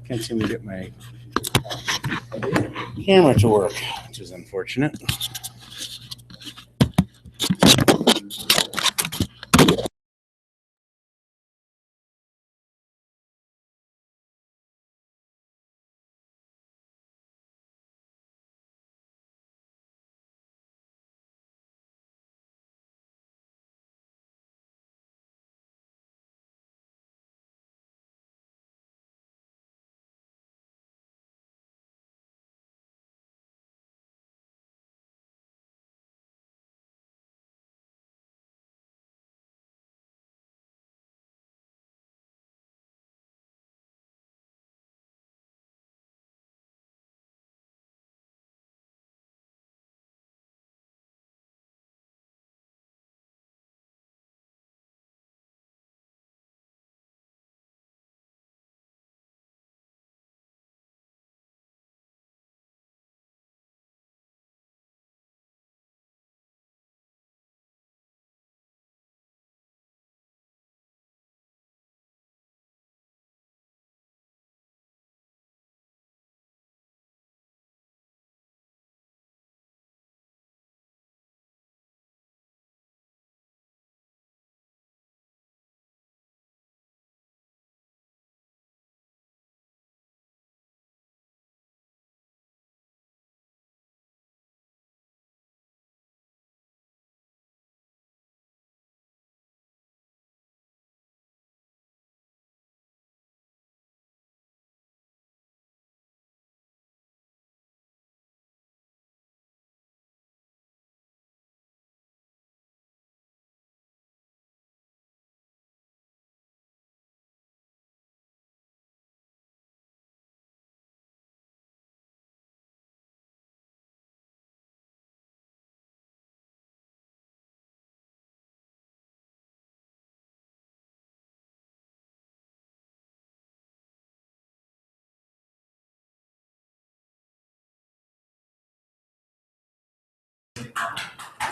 Can't seem to get my camera to work, which is unfortunate.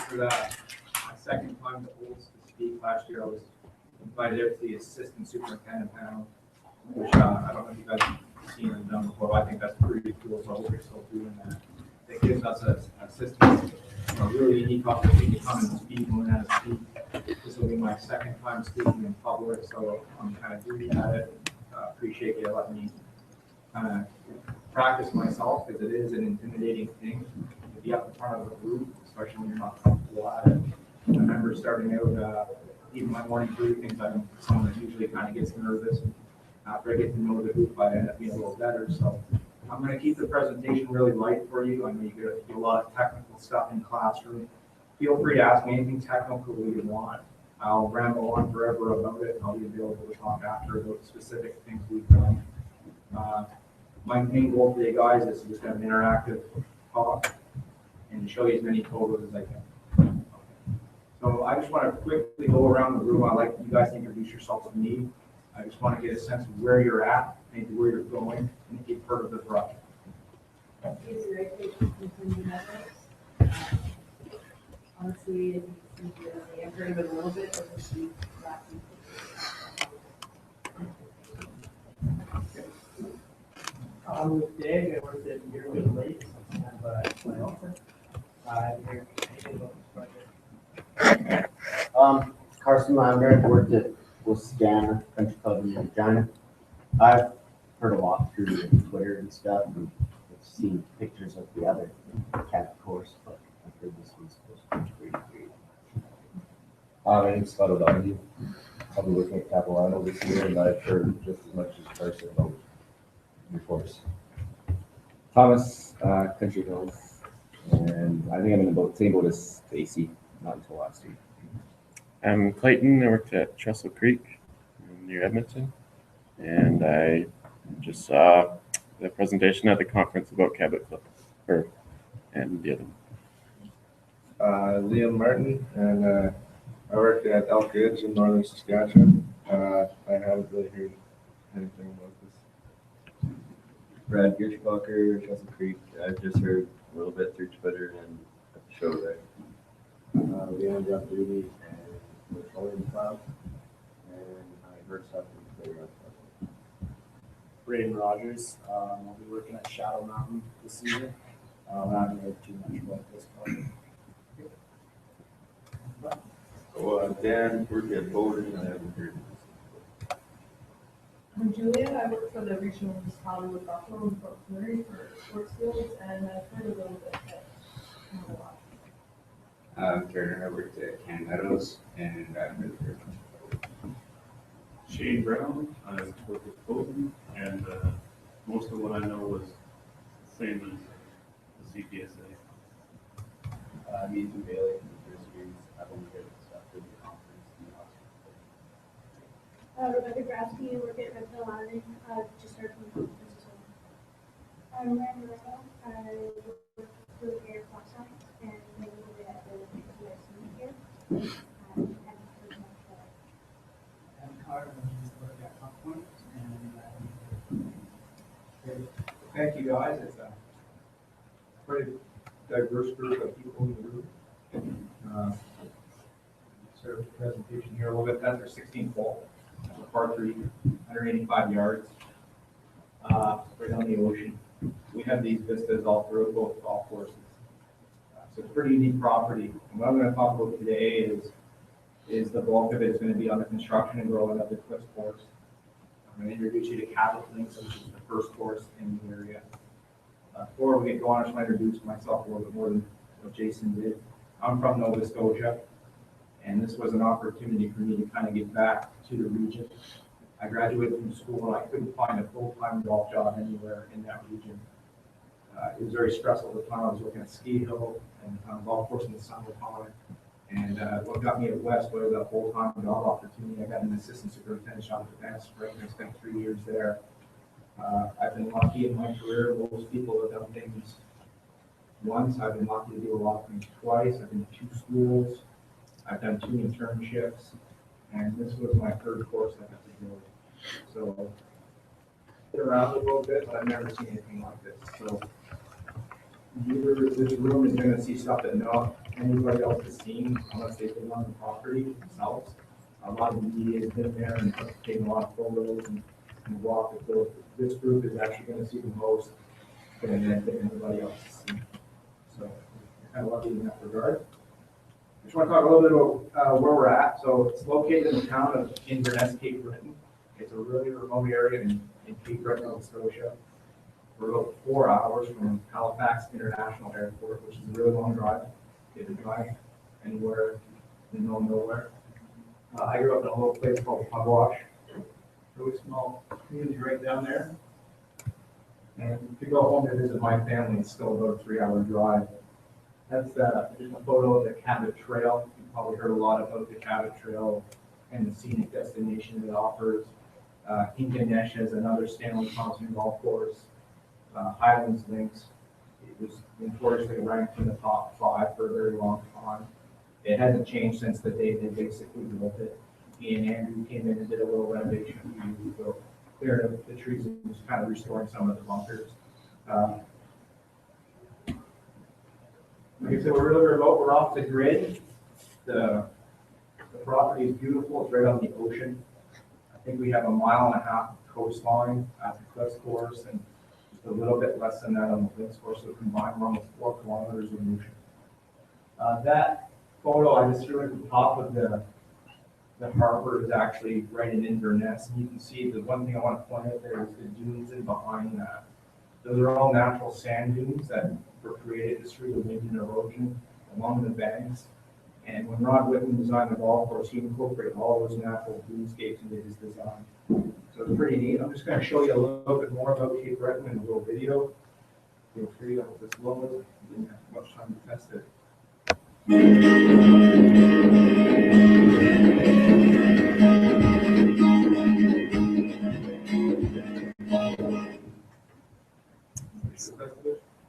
For my second time to speak last year, I was invited out to the assistant superintendent panel, which I don't know if you guys have seen or done before, but I think that's pretty cool. So I hope you're still doing that. It gives us an assistant a really unique opportunity to come and speak and learn how to speak. This will be my second time speaking in public, so I'm kind of new at it. Appreciate you letting me kind of practice myself, because it is an intimidating thing to be up in front of a group, especially when you're not comfortable at it. I remember starting out, even my morning briefings, I'm someone that usually kind of gets nervous. After I get to know the group, I end up being a little better. So I'm going to keep the presentation really light for you. I know you get a lot of technical stuff in classroom. Feel free to ask me anything technical you want. I'll ramble on forever about it. I'll be available to talk after about specific things we've done. My main goal today, guys, is to just have an interactive talk and to show you as many photos as I can. So I just want to quickly go around the room. I'd like you guys to introduce yourselves to me. I just want to get a sense of where you're at, maybe where you're going, and if you've heard of the project. Honestly, I've heard of it a little bit, but it's I'm with Dave. I worked at Earthmoving Lakes. My office. I'm here about this project. Carson Lambert, worked at Scanner Country Club in Regina. I've heard a lot through Twitter and stuff, and I've seen pictures of the other cat course, but I've heard this one's supposed to be pretty great. My name's Scott O'Donoghue. I'll be working at Capilano this year, and I've heard just as much as Carson about your course. Thomas, Country Hills, and I think I'm in the same boat as Stacy, not until last week. I'm Clayton. I worked at Trestle Creek near Edmonton, and I just saw the presentation at the conference about Cabot Links, and the other one. Liam Martin, and I worked at Elk Ridge in northern Saskatchewan. I haven't really heard anything about this. Brad Gierschbacher, Trestle Creek. I've just heard a little bit through Twitter and at the show there. Leandra Duty and Petroleum Cloud, and I heard stuff Braden Rogers. I'll be working at Shadow Mountain this season. I haven't heard too much about this project. Dan, worked at Bowden, I haven't heard. I'm Julia. I work for the regional municipality with Buffalo and Fort McMurray for sports fields, and I've heard a little bit at Nova. I'm Turner. I worked at Can Meadows, and I've been here. Shane Brown, I work with Bowden, and most of what I know was the same as the CPSA. Ethan Bailey from the First Series. I've only heard stuff through the conference. Rebecca Grafsky, I work at Red Hill Landing, just heard from the conference as well. I'm Ryan Moreno, I work for the Air Plaza, and a little bit at the USC here. And I'm Carter, I work at Top Point, and Thank you, guys. It's a pretty diverse group of people in the room. Sort of presentation here a little bit. That's our 16th hole. That's a par 3, 185 yards. Right on the ocean. We have these vistas all through both golf courses. So it's a pretty unique property. And what I'm going to talk about today is the bulk of it is going to be under construction and growing up the Cliffs course. I'm going to introduce you to Cabot Links, which is the first course in the area. Before we get going, I just want to introduce myself a little bit more than what Jason did. I'm from Nova Scotia, and this was an opportunity for me to kind of get back to the region. I graduated from school and I couldn't find a full-time golf job anywhere in that region. It was very stressful at the time. I was working at Ski Hill and on a golf course in the summertime. And what got me at West was a full-time job opportunity. I got an assistant superintendent job at Vance Spring. I spent 3 years there. I've been lucky in my career. Most people have done things once. I've been lucky to do a lot of things twice. I've been to 2 schools. I've done 2 internships. And this was my 3rd course I got to do. So, been around a little bit, but I've never seen anything like this. So, this room is going to see stuff that not anybody else has seen unless they've been on the property themselves. A lot of the media has been there and taken a lot of photos and walked it. So this group is actually going to see the most than anybody else has seen. So we're kind of lucky in that regard. I just want to talk a little bit about where we're at. So it's located in the town of Inverness, Cape Breton. It's a really remote area in Cape Breton, Nova Scotia. We're about 4 hours from Halifax International Airport, which is a really long drive. You can drive anywhere in the middle of nowhere. I grew up in a little place called Pugwash, really small community right down there. And to go home to visit my family, it's still about a 3-hour drive. That's just a photo of the Cabot Trail. You've probably heard a lot about the Cabot Trail and the scenic destination it offers. Inganesh is another Stanley Thompson golf course. Highlands Links, it was notoriously ranked in the top 5 for a very long time. It hasn't changed since the day they basically built it. Ian Andrew came in and did a little renovation a few years ago, cleared up the trees and was kind of restoring some of the bunkers. Like I said, we're really remote. We're off the grid. The property is beautiful. It's right on the ocean. I think we have a 1.5 mile coastline at the Cliffs course and just a little bit less than that on the Links course. So combined, we're almost 4 kilometers of ocean. That photo I just threw at the top of the harbor is actually right in Inverness. And you can see the one thing I want to point out there is the dunes in behind that. Those are all natural sand dunes that were created just through the wind and erosion along the banks. And when Rod Whitman designed the golf course, he incorporated all those natural dunescapes into his design. So it's pretty neat. I'm just going to show you a little bit more about Cape Breton in a little video. Feel free to just load it. Didn't have much time to test it.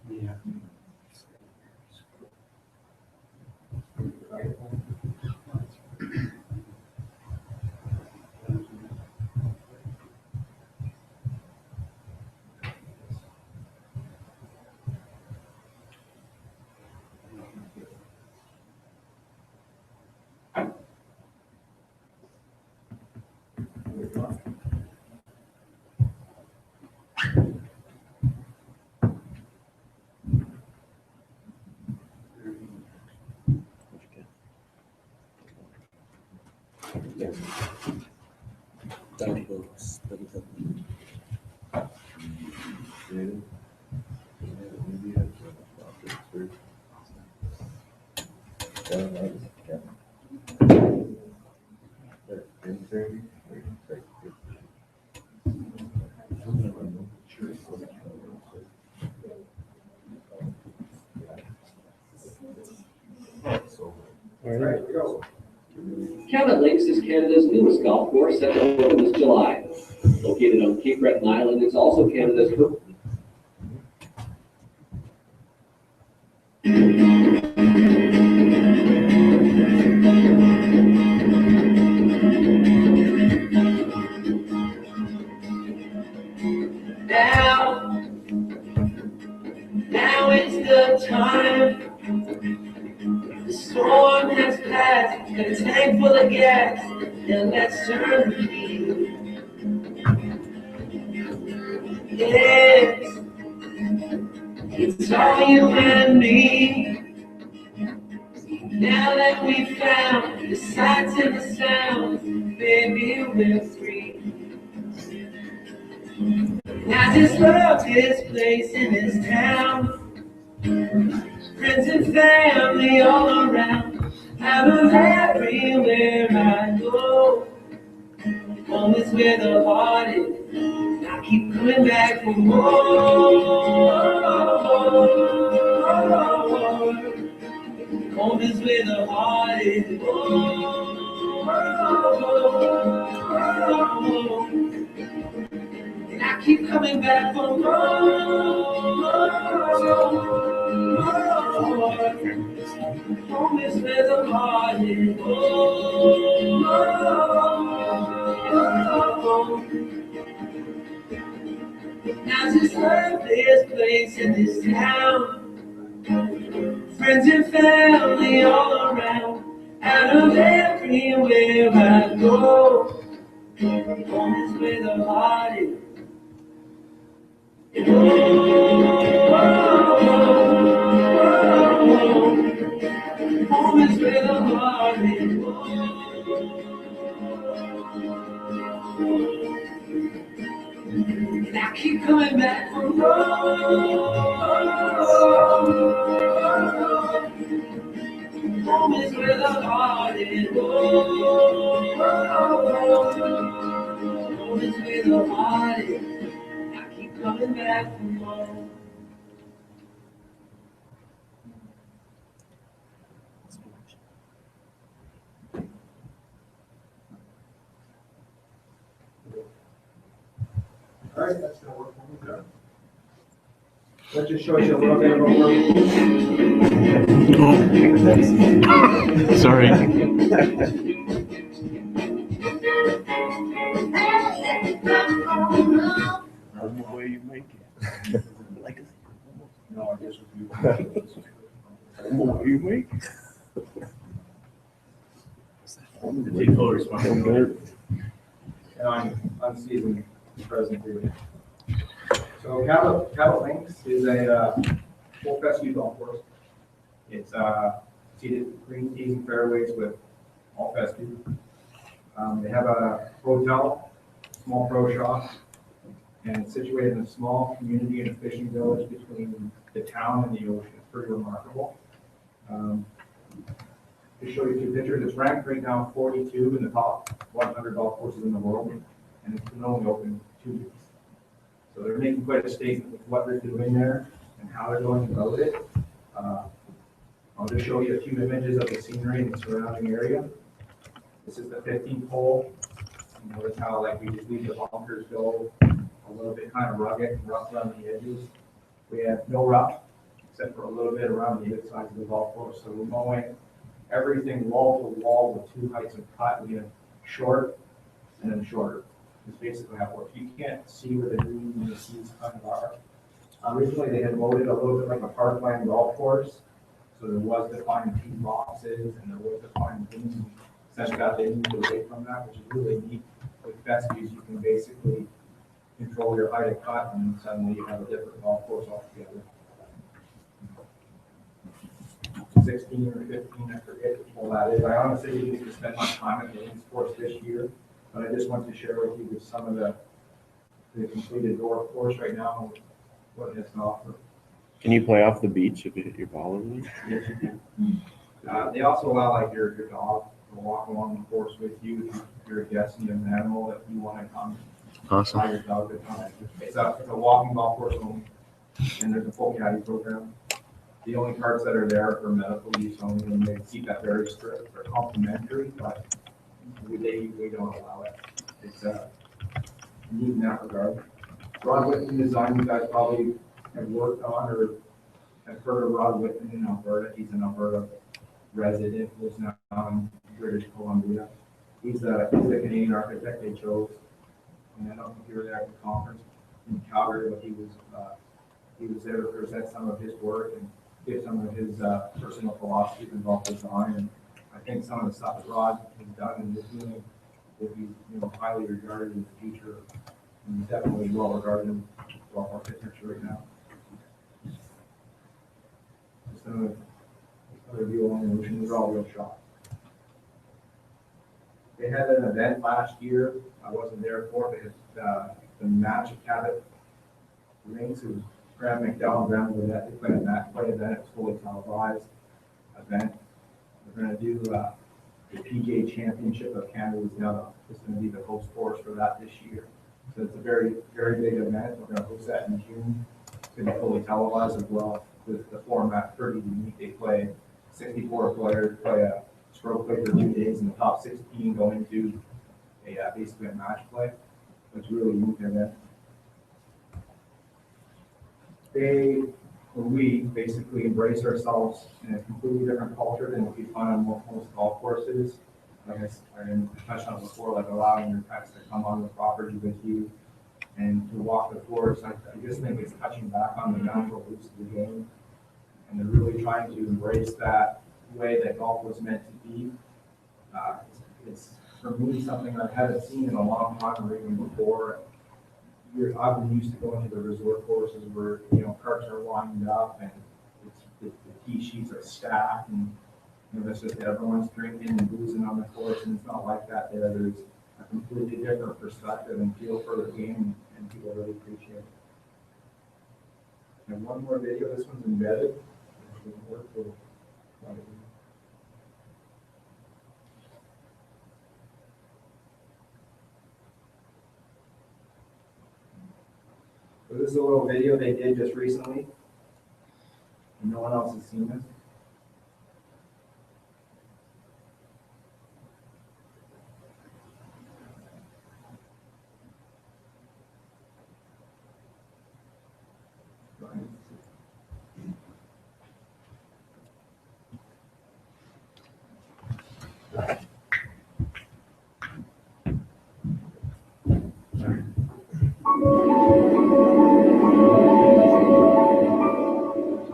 Yeah. Cabot Links is Canada's newest golf course set to open this July. Located on Cape Breton Island, it's also Canada's Now it's the time. The storm has passed, got a tank full of gas, and let's turn the key. Yes, it's all you and me. Now that we found the sights and the sounds, baby, we're free. I just love this place in this town. Friends and family all around. Out of everywhere I go. Home is where the heart is. I keep coming back for more. Home is where the heart is. And I keep coming back for more. Home is where the heart is. I just love this place in this town. Friends and family all around. Out of everywhere I go. Home is where the heart is. Home is where the heart is. And I keep coming back for more. Home is where the heart is. Home is where the heart is. I keep coming back for more. All right, that's gonna work when we're done. Let's just show you a little bit of what we're. Sorry. Home away you make it. No, I guess with you. Home away you make it. Take full responsibility. And I'm unseasoned president here. So Cabot Links is a full fescue golf course. It's seated green tees and fairways with all fescue. They have a hotel, small pro shop, and it's situated in a small community and a fishing village between the town and the ocean. It's pretty remarkable. To show you two pictures, it's ranked right now 42 in the top 100 golf courses in the world, and it's been only open 2 weeks. So they're making quite a statement with what they're doing there and how they're going about it. I'll just show you a few images of the scenery and the surrounding area. This is the 15th hole. You notice how like we just leave the bunkers go a little bit kind of rugged and rough around the edges. We have no rough except for a little bit around the outsides of the golf course. So we're mowing everything wall to wall with 2 heights of cut. We have short and then shorter. It's basically how it works. You can't see where the greens and the seas kind of are. Originally, they had mowed it a little bit like a parkland golf course. So there was defined tee boxes and there was defined greens. Since that, they moved away from that, which is really neat. With fescues, you can basically control your height of cut and suddenly you have a different golf course altogether. 16 or 15, I forget which hole that is. I honestly didn't get to spend much time at the links course this year. But I just want to share with you some of the completed door course right now, what it's offered. Can you play off the beach if you hit your ball over there? Yes, you can. They also allow like your dog to walk along the course with you if you're a guest and you have an animal that you want to come. Awesome. Allow your dog to come. It's a walking golf course only, and there's a full caddy program. The only carts that are there are for medical use only, and they keep that very strict. They're complimentary, but we don't allow it. It's neat in that regard. Rod Whitman design, you guys probably have worked on or have heard of Rod Whitman in Alberta. He's an Alberta resident, lives now in British Columbia. He's the Canadian architect they chose. And I don't know if you were there at the conference in Calgary, but he was there to present some of his work and give some of his personal philosophies involved with design. And I think some of the stuff that Rod has done in this doing will be highly regarded in the future, and definitely well regarded in golf architecture right now. Just another view along the ocean. These are all real shots. They had an event last year. I wasn't there for it. They had the match at Cabot Links. It was Graham McDowell, Graham Burnett. They played a match play event. It was fully televised event. We're going to do the PGA Championship of Canada is now going to be the host course for that this year. So it's a very, very big event. We're going to host that in June. It's going to be fully televised as well. The format pretty unique. They play 64 players, play a stroke play for 2 days, and the top 16 go into basically a match play. It's really unique event. We basically embrace ourselves in a completely different culture than what you find on most golf courses. Like I touched on before, like allowing your pets to come on the property with you and to walk the course. I just think it's touching back on the natural roots of the game. And they're really trying to embrace that way that golf was meant to be. It's for me something I haven't seen in a long time or even before. I've been used to going to the resort courses where carts are lined up and the tee sheets are stacked and it's just everyone's drinking and boozing on the course, and it's not like that there. There's a completely different perspective and feel for the game, and people really appreciate it. And one more video. This one's embedded. So this is a little video they did just recently. No one else has seen this.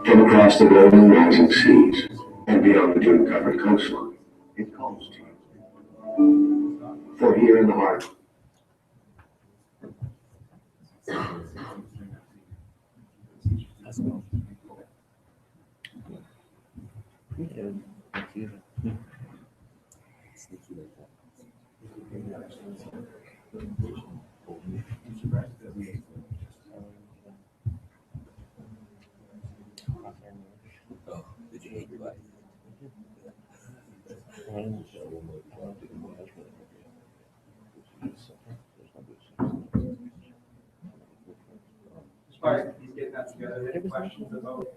From across the rolling rising seas and beyond the dune-covered coastline, it calls to you. For here in the heart. Did you hate your life? Despite he's getting that together, any questions about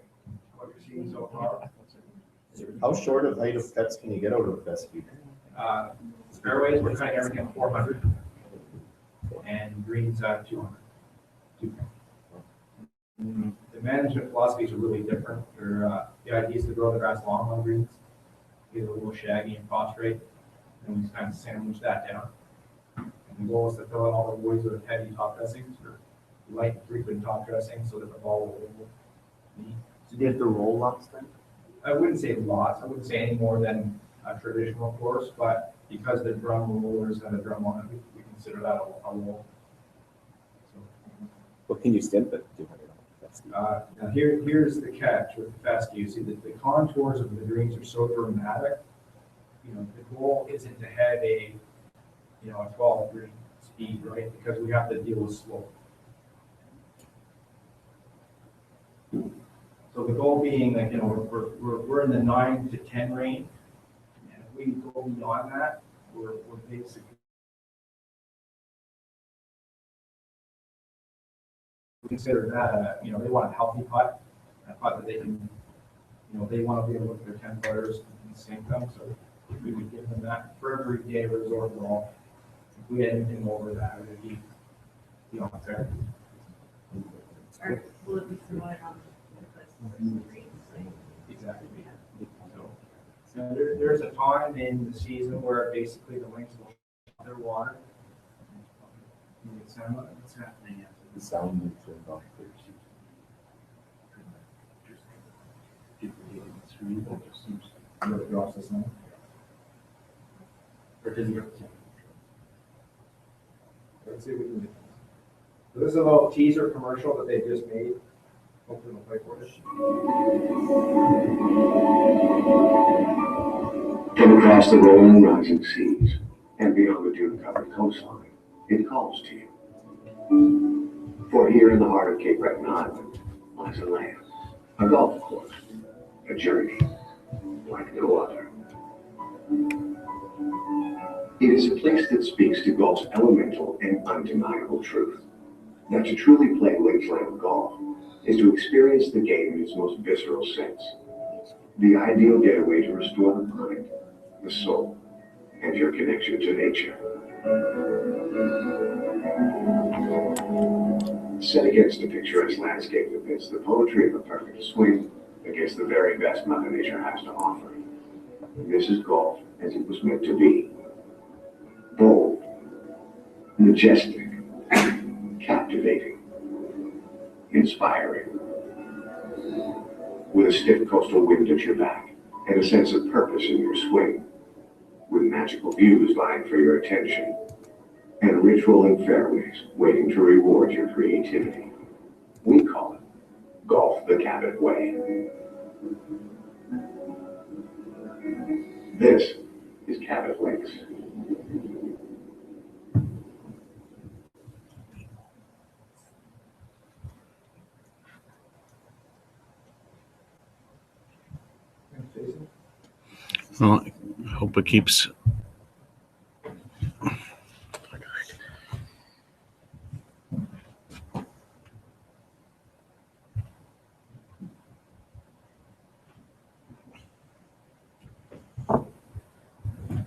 what you're seeing so far? How short of height of putts can you get out of a fescue? Fairways, we're kind of everything 400, and greens 200. The management philosophies are really different. The idea is to grow the grass long on greens, get a little shaggy and prostrate, and we just kind of sandwich that down. And the goal is to fill in all the voids with heavy top dressings or light frequent top dressing so that the ball will roll. So do you have to roll lots then? I wouldn't say lots. I wouldn't say any more than a traditional course, but because the drum rollers have a drum on it, we consider that a roll. What can you stimp it? Now here's the catch with the fescue. You see that the contours of the greens are so dramatic. The goal isn't to have a you know, a 12 speed, right? Because we have to deal with slope. So the goal being that, you know, we're in the 9 to 10 range. And if we go beyond that, we're basically consider that, you know, they want a healthy putt, a putt that they can, you know, they want to be able to put their 10 footers and sink them. So we would give them that for every day resort ball. If we had anything over that, it would be beyond fair. Or will it be similar on the Exactly. So there's a time in the season where basically the links will shut their water. What's happening? The sound is turned off first. It drops the sound. Or does it? Let's see what we can do. So this is a little teaser commercial that they just made. Hopefully they'll play for us. From across the rolling rising seas and beyond the dune-covered coastline, it calls to you. For here in the heart of Cape Breton Island lies a land, a golf course, a journey like no other. It is a place that speaks to golf's elemental and undeniable truth, that to truly play Linksland golf is to experience the game in its most visceral sense, the ideal getaway to restore the mind, the soul, and your connection to nature. Set against the picturesque landscape of this, the poetry of a perfect swing against the very best Mother Nature has to offer. This is golf as it was meant to be. Bold, majestic, captivating, inspiring. With a stiff coastal wind at your back and a sense of purpose in your swing. With magical views vying for your attention and rich rolling fairways waiting to reward your creativity. We call it Golf the Cabot Way. This is Cabot Links. Thanks, Jason. Well, I hope it keeps.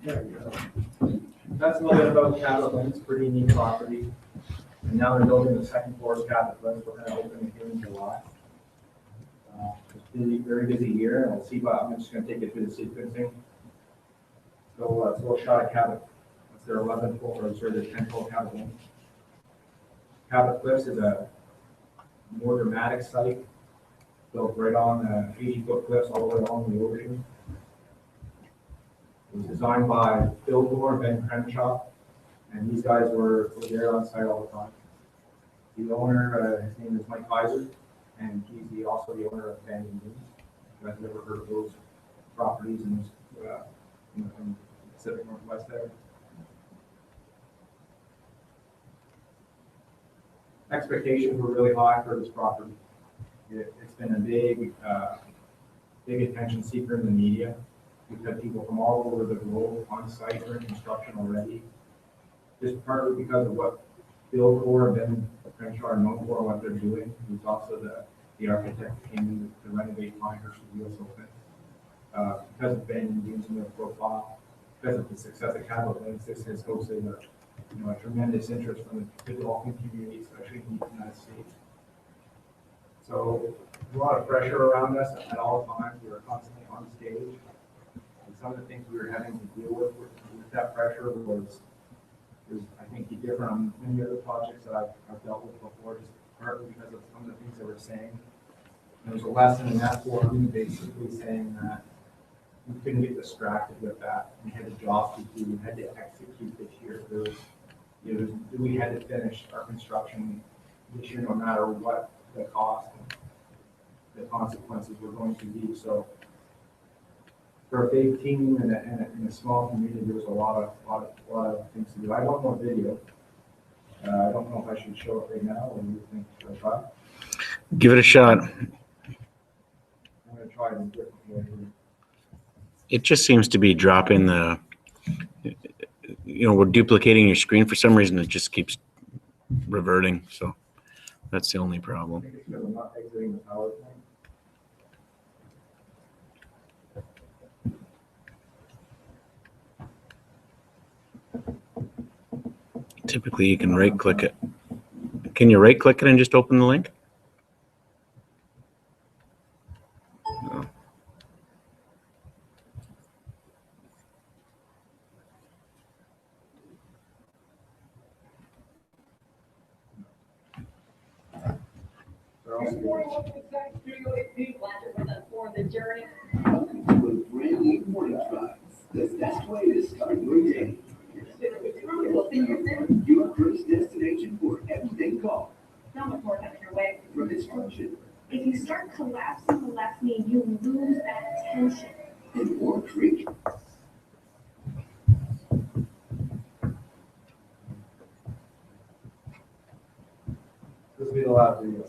There we go. That's a little bit about Cabot Links, pretty neat property. And now they're building the second floor of Cabot Links. We're going to open it here in July. It's been a very busy year, and we'll see. But I'm just going to take it through the sequencing. So it's a little shot of Cabot. It's their 11th floor, or sorry, their 10th floor Cabot Links. Cabot Cliffs is a more dramatic site, built right on the 80-foot cliffs all the way along the ocean. It was designed by Bill Gore and Ben Crenshaw, and these guys were there on site all the time. The owner, his name is Mike Kaiser, and he's also the owner of Bandon Dunes. You guys have ever heard of those properties in the Pacific Northwest there? Expectations were really high for this property. It's been a big attention seeker in the media. We've had people from all over the globe on site during construction already. Just partly because of what Bill Gore and Ben Crenshaw are known for, what they're doing. He's also the architect that came in to renovate Pinehurst with Wheels Open. Because of Ben Dunes and their profile, because of the success of Cabot Links, this has hosted a tremendous interest from the golfing community, especially in the United States. So there's a lot of pressure around us at all times. We were constantly on stage. And some of the things we were having to deal with that pressure was I think, different on many other projects that I've dealt with before, just partly because of some of the things they were saying. There was a lesson in that for me, basically saying that we couldn't get distracted with that. We had a job to do. We had to execute this year. We had to finish our construction this year, no matter what the cost and the consequences were going to be. So for a big team and a small community, there was a lot of things to do. I want more video. I don't know if I should show it right now, or you think should I try? Give it a shot. I'm gonna try it in a different way. It just seems to be dropping the, we're duplicating your screen for some reason. It just keeps reverting. So that's the only I problem. think it's because I'm not exiting the PowerPoint. Typically, you can right click it. Can you right click it and just open the link? No. Good morning, welcome to Side Studio 18. Glad you're with us for the journey. Welcome to a brand new morning drive. The best way to start your day. Your first destination for everything golf. Not before that's your way. From instruction If you start collapsing the left knee, you lose that tension. in War Creek. This will be the last video.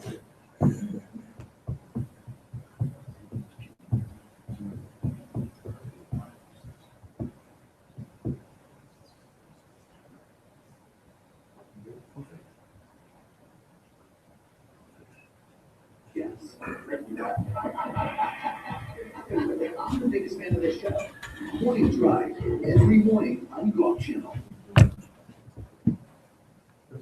Yes. I'm the biggest fan of this show. Morning Drive, every morning on Golf Channel. This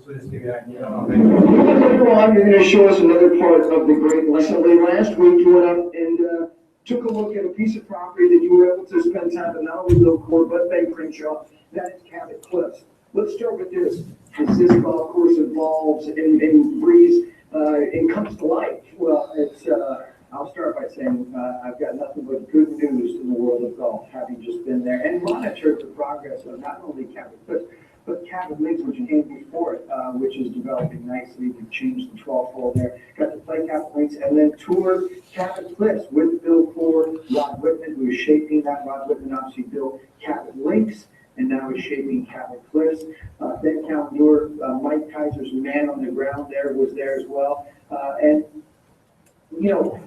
will just give you an idea. Later on, you're going to show us another part of the great lesson. Last week, you went up and took a look at a piece of property that you were able to spend time with, not only Bill Core, but Ben Crenshaw. That is Cabot Cliffs. Let's start with this. As this golf course evolves and breeze and comes to life, well, it's I'll start by saying I've got nothing but good news in the world of golf, having just been there and monitored the progress of not only Cabot Cliffs, but Cabot Links, which came before it, which is developing nicely. We've changed the 12th hole there. Got to play Cabot Links and then tour Cabot Cliffs with Bill Core, Rod Whitman, who is shaping that. Rod Whitman obviously built Cabot Links and now is shaping Cabot Cliffs. Ben Callendor, Mike Kaiser's man on the ground there, was there as well. And you know,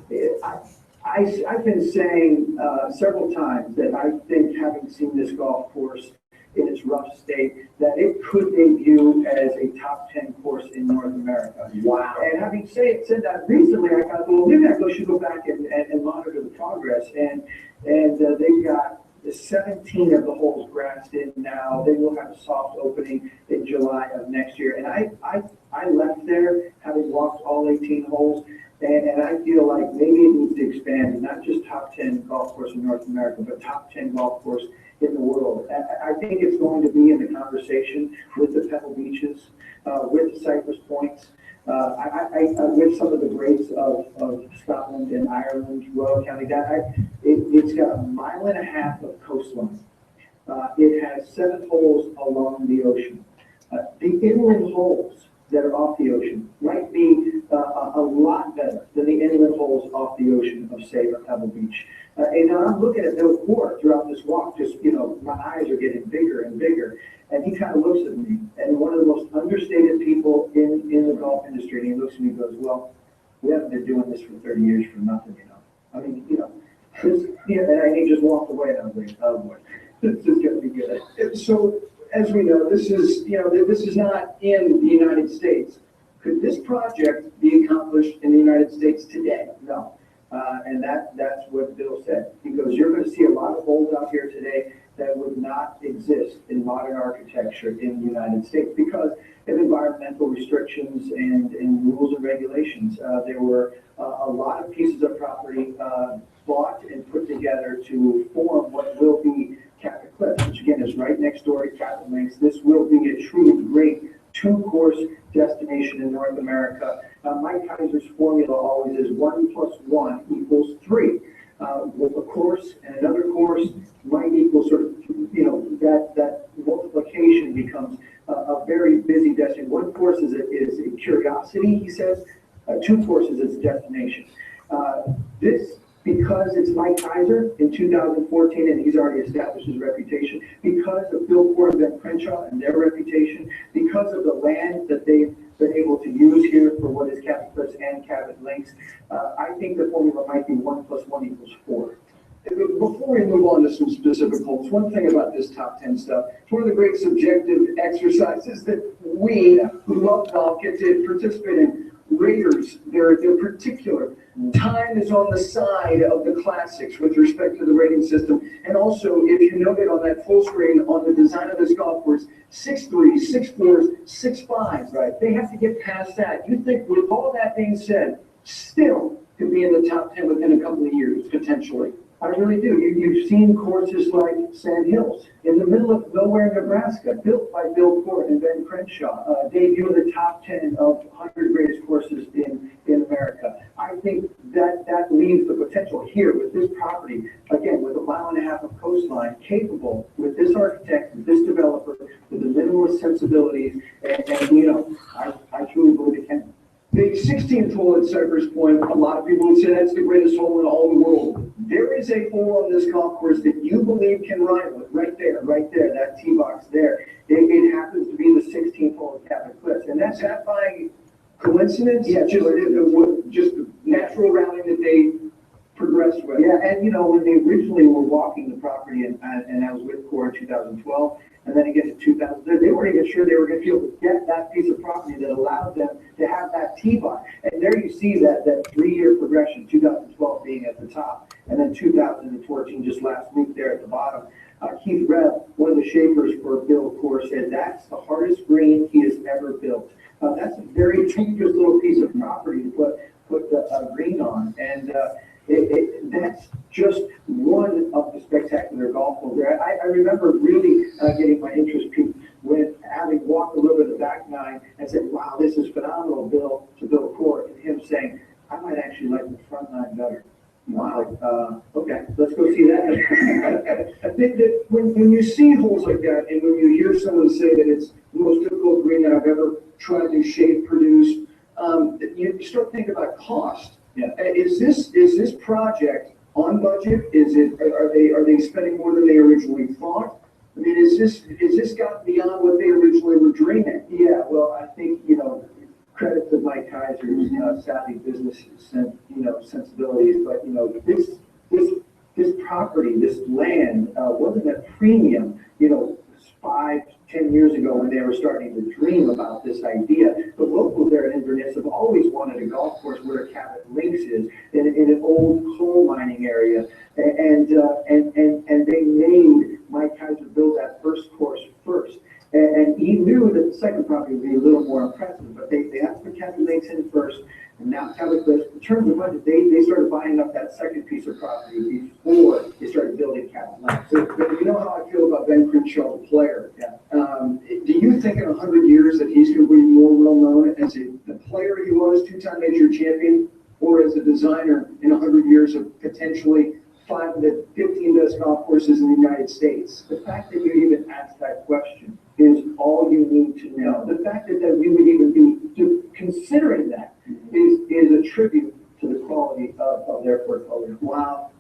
I've been saying several times that I think, having seen this golf course in its rough state, that it could debut as a top 10 course in North America. Wow. And having said that, recently I thought, well, maybe I should go back and monitor the progress. And they've got 17 of the holes grassed in now. They will have a soft opening in July of next year. And I left there having walked all 18 holes. And I feel like maybe it needs to expand, not just top 10 golf course in North America, but top 10 golf course in the world. I think it's going to be in the conversation with the Pebble Beaches, with the Cypress Points, with some of the greats of Scotland and Ireland, Royal County. It's got 1.5 miles of coastline. It has 7 holes along the ocean. The inland holes that are off the ocean might be a lot better than the inland holes off the ocean of, say, Pebble Beach. And I'm looking at Bill Core throughout this walk, just, my eyes are getting bigger and bigger. And he kind of looks at me, and one of the most understated people in the golf industry, and he looks at me and goes, well, we haven't been doing this for 30 years for nothing, I mean, and he just walked away, and I was like, oh boy, this is going to be good. So, as we know, this is not in the United States. Could this project be accomplished in the United States today? No. And that's what Bill said. He goes, you're going to see a lot of holes out here today that would not exist in modern architecture in the United States because of environmental restrictions and rules and regulations. There were a lot of pieces of property bought and put together to form what will be Cabot Cliffs, which again is right next door to Cabot Links. This will be a truly great 2-course destination in North America. Mike Kaiser's formula always is 1 + 1 = 3. With a course and another course might equal sort of, that multiplication becomes a very busy destination. 1 course is a curiosity, he says. 2 courses is a destination. This because it's Mike Kaiser in 2014, and he's already established his reputation, because of Bill Ford and Ben Crenshaw and their reputation, because of the land that they've been able to use here for what is Cabot Cliffs and Cabot Links, I think the formula might be 1 + 1 = 4. Before we move on to some specific holes, one thing about this top 10 stuff, it's one of the great subjective exercises that we who love golf get to participate in. Raters, they're particular. Time is on the side of the classics with respect to the rating system. And also, if you noted on that full screen on the design of this golf course, 6.3s, 6.4s, 6.5s, right? They have to get past that. You think with all that being said, still could be in the top 10 within a couple of years, potentially. I really do. You've seen courses like Sand Hills in the middle of nowhere, Nebraska, built by Bill Ford and Ben Crenshaw, debut in the top 10 of 100 greatest courses in America. I think that leaves the potential here with this property, again, with 1.5 miles of coastline, capable with this architect, with this developer, with the minimalist sensibilities, and you know, I truly believe it can. The 16th hole at Cypress Point, a lot of people would say that's the greatest hole in all the world. There is a hole on this golf course that you believe can rival it, right there, that tee box there. It happens to be the 16th hole at Cabot Cliffs, and that's not by coincidence. Yeah, just natural routing that they progressed with. Yeah, and you know, when they originally were walking the property, and I was with Core in 2012, and then again in 2000, they weren't even sure they were going to be able to get that piece of property that allowed them to have that tee box. And there you see that 3-year progression, 2012 being at the top, and then 2014 just last week there at the bottom. Keith Rebb, one of the shapers for Bill Core, said that's the hardest green he has ever built. That's a very dangerous little piece of property to put a green on, and that's just one of the spectacular golf holes there. I remember really getting my interest peaked when having walked a little bit of the back nine and said, wow, this is phenomenal, Bill, to Bill Core, and him saying, I might actually like the front nine better. Wow. Okay, let's go see that. I think that when you see holes like that, and when you hear someone say that it's the most difficult green that I've ever tried to shape, produce, you start thinking about cost. Yeah. Is this project on budget? Are they spending more than they originally thought? I mean, is this got beyond what they originally were dreaming? Yeah, well, I think, you know, credit to Mike Kaiser's savvy business sensibilities, but you know, this property, this land wasn't a premium, 5-10 years ago when they were starting to dream about this idea. The locals there in Inverness have always wanted a golf course where Cabot Links is in an old coal mining area, and they made Mike Kaiser build that first course first. And he knew that the second property would be a little more impressive, but they had to put Cabot Links in first, and now Cabot Cliffs, in terms of budget, they started buying up that second piece of property before they started building Cabot Links. So, but you know how I feel about Ben Crenshaw, the player. Yeah. Do you think in 100 years that he's going to be more well known as the player he was, 2-time major champion, or as a designer in 100 years of potentially 5 to 15 best golf courses in the United States? The fact that you even asked that question is all you need to know. The fact that we would even be considering that is a tribute to the quality of their portfolio. Wow.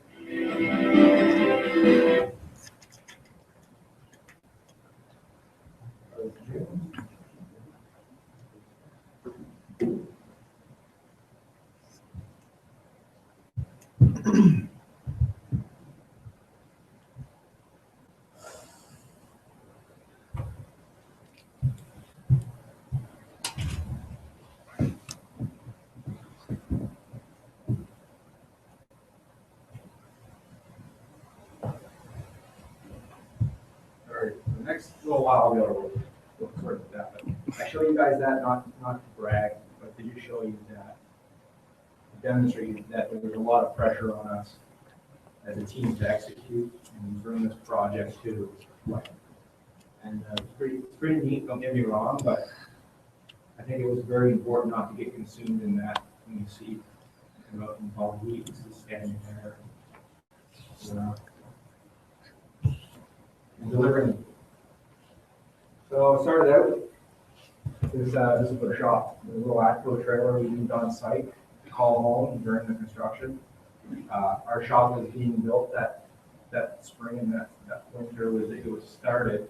The next little while, I'll be able to look towards that. But I show you guys that not to brag, but to just show you that, to demonstrate that there was a lot of pressure on us as a team to execute and bring this project to life. And it's pretty neat, don't get me wrong, but I think it was very important not to get consumed in that when you see about all weeks standing there. And delivering. So I started out, this is for the shop, the little Acro trailer we used on site to call home during the construction. Our shop was being built that spring and that winter it was started.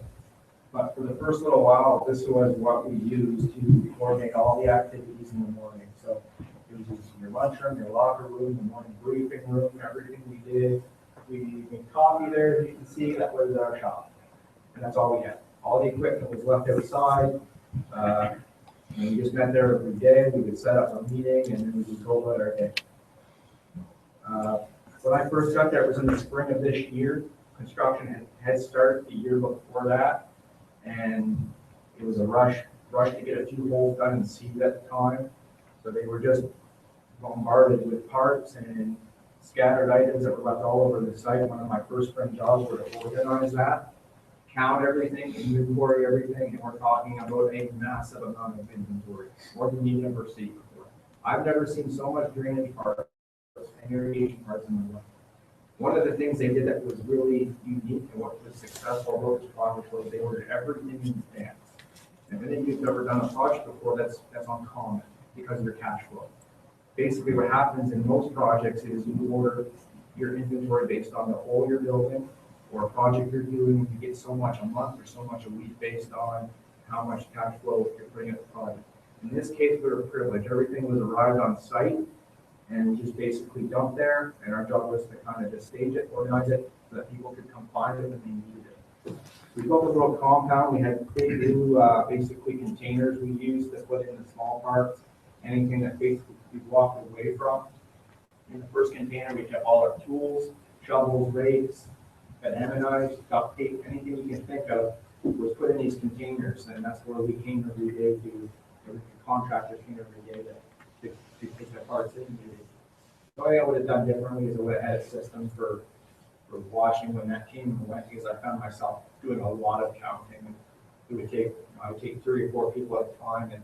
But for the first little while, this was what we used to coordinate all the activities in the morning. So it was your lunchroom, your locker room, the morning briefing room, everything we did. We made coffee there, as you can see, that was our shop. And that's all we had. All the equipment was left outside. And we just met there every day. We would set up a meeting and then we would go about our day. When I first got there, it was in the spring of this year. Construction had started the year before that. And it was a rush to get a few holes done in seed at the time. So they were just bombarded with parts and scattered items that were left all over the site. One of my first spring jobs were to organize that, count everything, inventory everything, and we're talking about a massive amount of inventory, more than you've ever seen before. I've never seen so much drainage parts and irrigation parts in my life. One of the things they did that was really unique and what was successful about this project was they ordered everything in advance. And if you've never done a project before, that's uncommon because of your cash flow. Basically what happens in most projects is you order your inventory based on the hole you're building or a project you're doing. You get so much a month or so much a week based on how much cash flow you're putting at the project. In this case, we were privileged. Everything was arrived on site and we just basically dumped there. And our job was to kind of just stage it, organize it so that people could come find it when they needed it. We built a little compound. We had big new, basically containers we used to put in the small parts. Anything that basically we walked away from. In the first container, we kept all our tools, shovels, rakes, banana knives, duct tape, anything you can think of was put in these containers, and that's where we came every day to, or the contractors came every day to take the parts in. The only thing I would have done differently is I would have had a system for watching when that came and went, because I found myself doing a lot of counting. It would take, I would take 3 or 4 people at a time, and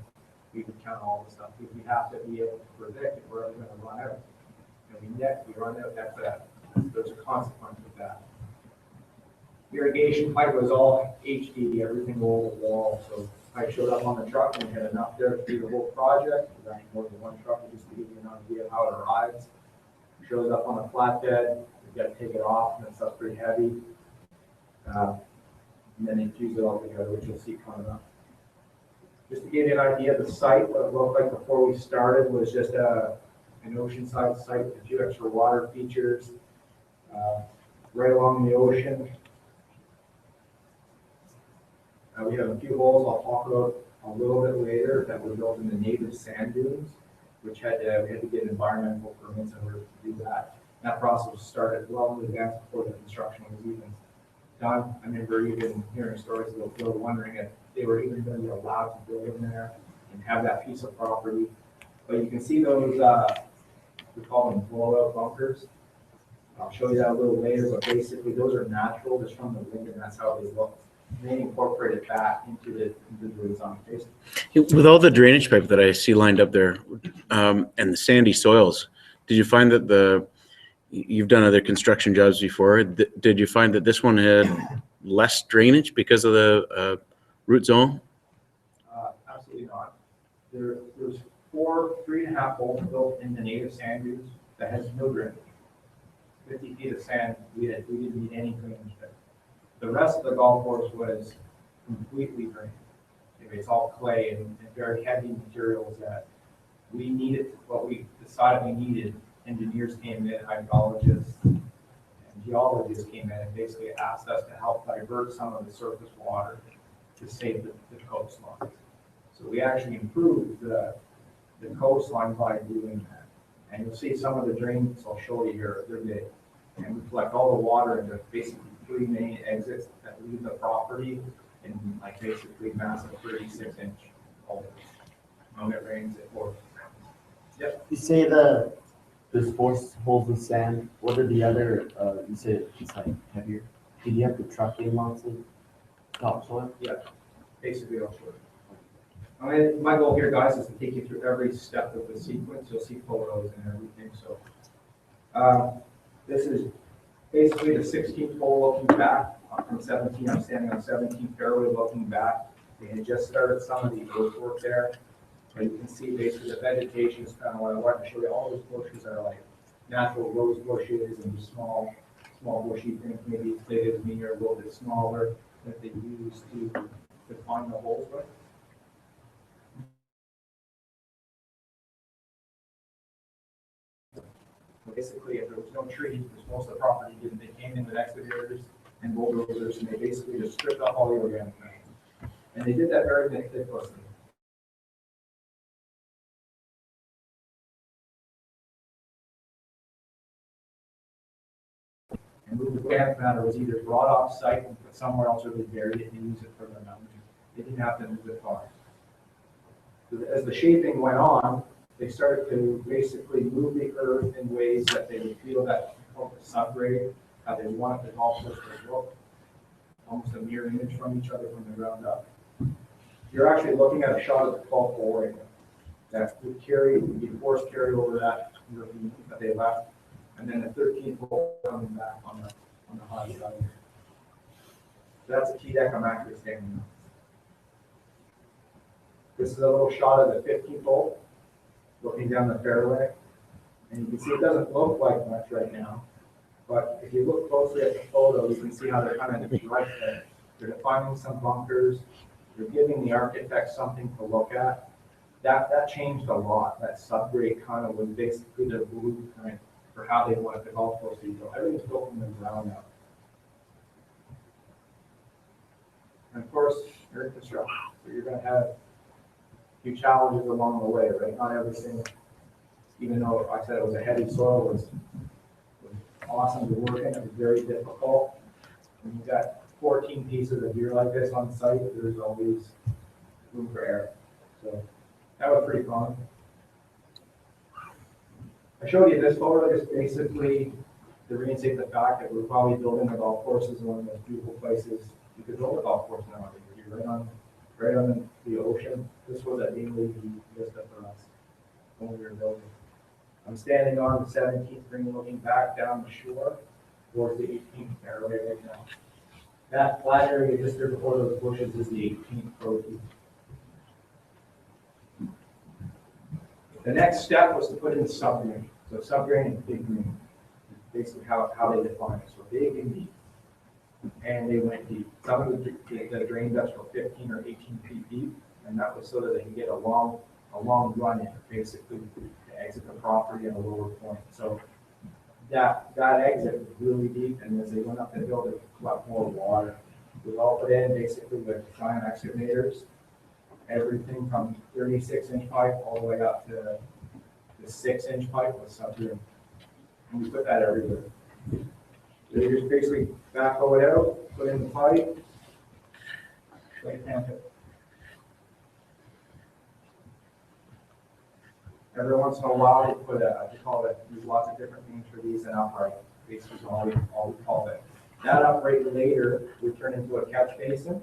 we would count all the stuff. We have to be able to predict if we're ever going to run out. We run out, there's a consequence with that. Irrigation pipe was all HD, everything over the wall. So I showed up on the truck and we had enough there to do the whole project. There's actually more than one truck, just to give you an idea of how it arrives. It shows up on a flatbed. We've got to take it off, and it's up pretty heavy. And then they fuse it all together, which you'll see coming up. Just to give you an idea of the site, what it looked like before we started was just an oceanside site with a few extra water features right along the ocean. We have a few holes I'll talk about a little bit later that were built in the native sand dunes, which we had to get environmental permits in order to do that. That process started well in advance before the construction was even done. I remember even hearing stories about people wondering if they were even going to be allowed to build in there and have that piece of property. But you can see those, we call them blowout bunkers. I'll show you that a little later, but basically those are natural, just from the wind, and that's how they look. And they incorporate it back into the design. With all the drainage pipe that I see lined up there and the sandy soils, did you find that you've done other construction jobs before, did you find that this one had less drainage because of the root zone? Absolutely not. There's 3.5 holes built in the native sand dunes that has no drainage. 50 feet of sand, we didn't need any drainage there. The rest of the golf course was completely drained. It's all clay and very heavy materials that we needed, what we decided we needed. Engineers came in, hydrologists, and geologists came in and basically asked us to help divert some of the surface water to save the coastline. So we actually improved the coastline by doing that. And you'll see some of the drains I'll show you here, they're big. And we collect all the water into basically 3 main exits that leave the property in like basically massive 36-inch holes. When it rains, it pours. Yep. You say there's 4 holes of sand. What are the other, you said it's like heavier. Did you have to truck in lots of topsoil? Yeah, basically all short. My goal here, guys, is to take you through every step of the sequence. You'll see photos and everything. So this is basically the 16th hole looking back from 17. I'm standing on 17th fairway looking back. We had just started some of the earthwork there. But you can see basically the vegetation is kind of what I wanted to show you. All those bushes are like natural rose bushes and small bushy things, maybe as big as me or a little bit smaller, that they use to find the holes with. Basically, if there was no trees, because most of the property didn't, they came in with excavators and bulldozers, and they basically just stripped up all the organic matter. And they did that very meticulously. And the organic matter was either brought off site and put somewhere else, or they buried it and used it for the mountain. They didn't have to move it far. So as the shaping went on, they started to basically move the earth in ways that they would feel that subgrade, how they wanted the golf course to look, almost a mirror image from each other from the ground up. You're actually looking at a shot of the 12th hole right now. That would be force carry over that ravine that they left, and then the 13th hole coming back on the high side. So that's a key deck I'm actually standing on. This is a little shot of the 15th hole, looking down the fairway. And you can see it doesn't look like much right now, but if you look closely at the photo, you can see how they're kind of right there. They're defining some bunkers. They're giving the architect something to look at. That changed a lot. That subgrade kind of was basically their blueprint for how they wanted the golf course to be built. Everything's built from the ground up. And of course, you're in construction, so you're going to have a few challenges along the way, right? Not everything, even though I said it was a heavy soil, was awesome to work in. It was very difficult. When you've got 14 pieces of gear like this on site, there's always room for error. So that was pretty fun. I showed you this photo just basically to reinstate the fact that we're probably building a golf course is one of the most beautiful places you could build a golf course nowadays. You're right on the ocean. This was a daily vista for us when we were building. I'm standing on the 17th green looking back down the shore towards the 18th fairway right now. That flat area just there before those bushes is the 18th pro tee. The next step was to put in subgrade. So subgrade and big green is basically how they define it. So big and deep. And they went deep. Some of the drain depths were 15 or 18 feet deep, and that was so that they could get a long run in, basically to exit the property at a lower point. So that exit was really deep, and as they went up the hill, they collected more water. It was all put in basically with giant excavators, everything from 36-inch pipe all the way up to the 6-inch pipe with subgrade. And we put that everywhere. So you just basically backhoe it out, put in the pipe, like it. Every once in a while, you put there's lots of different names for these, and upright, basically is all we call it. That upright later would turn into a catch basin,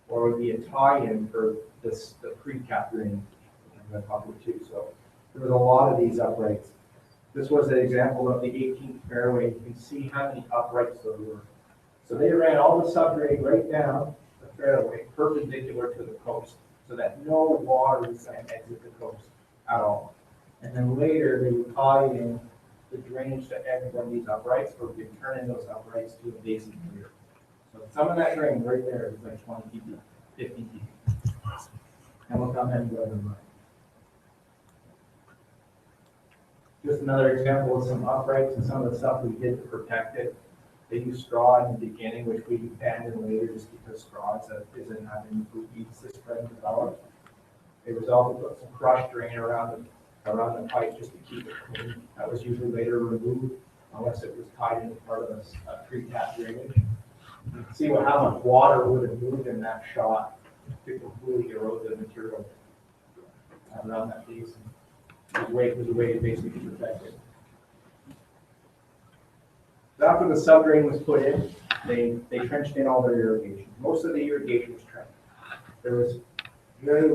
or would be a tie-in for the pre-cap drain. I'm going to talk about too. So there was a lot of these uprights. This was an example of the 18th fairway. You can see how many uprights there were. So they ran all the subgrade right down the fairway, perpendicular to the coast, so that no water was going to exit the coast at all. And then later they would tie in the drainage to every one of these uprights, or we could turn in those uprights to a basin here. So some of that drain right there is like 20 feet deep, 50 feet. And look how many go in mine. Just another example of some uprights and some of the stuff we did to protect it. They used straw in the beginning, which we abandoned later just because straw isn't having food eats to spread and develop. They was also put some crushed drain around the pipe just to keep it clean. That was usually later removed unless it was tied into part of a pre-cap drainage. You can see how much water would have moved in that shot to completely erode the material around that piece. It was a way to basically protect it. So after the subdrain was put in, they trenched in all their irrigation. Most of the irrigation was trenched. There was very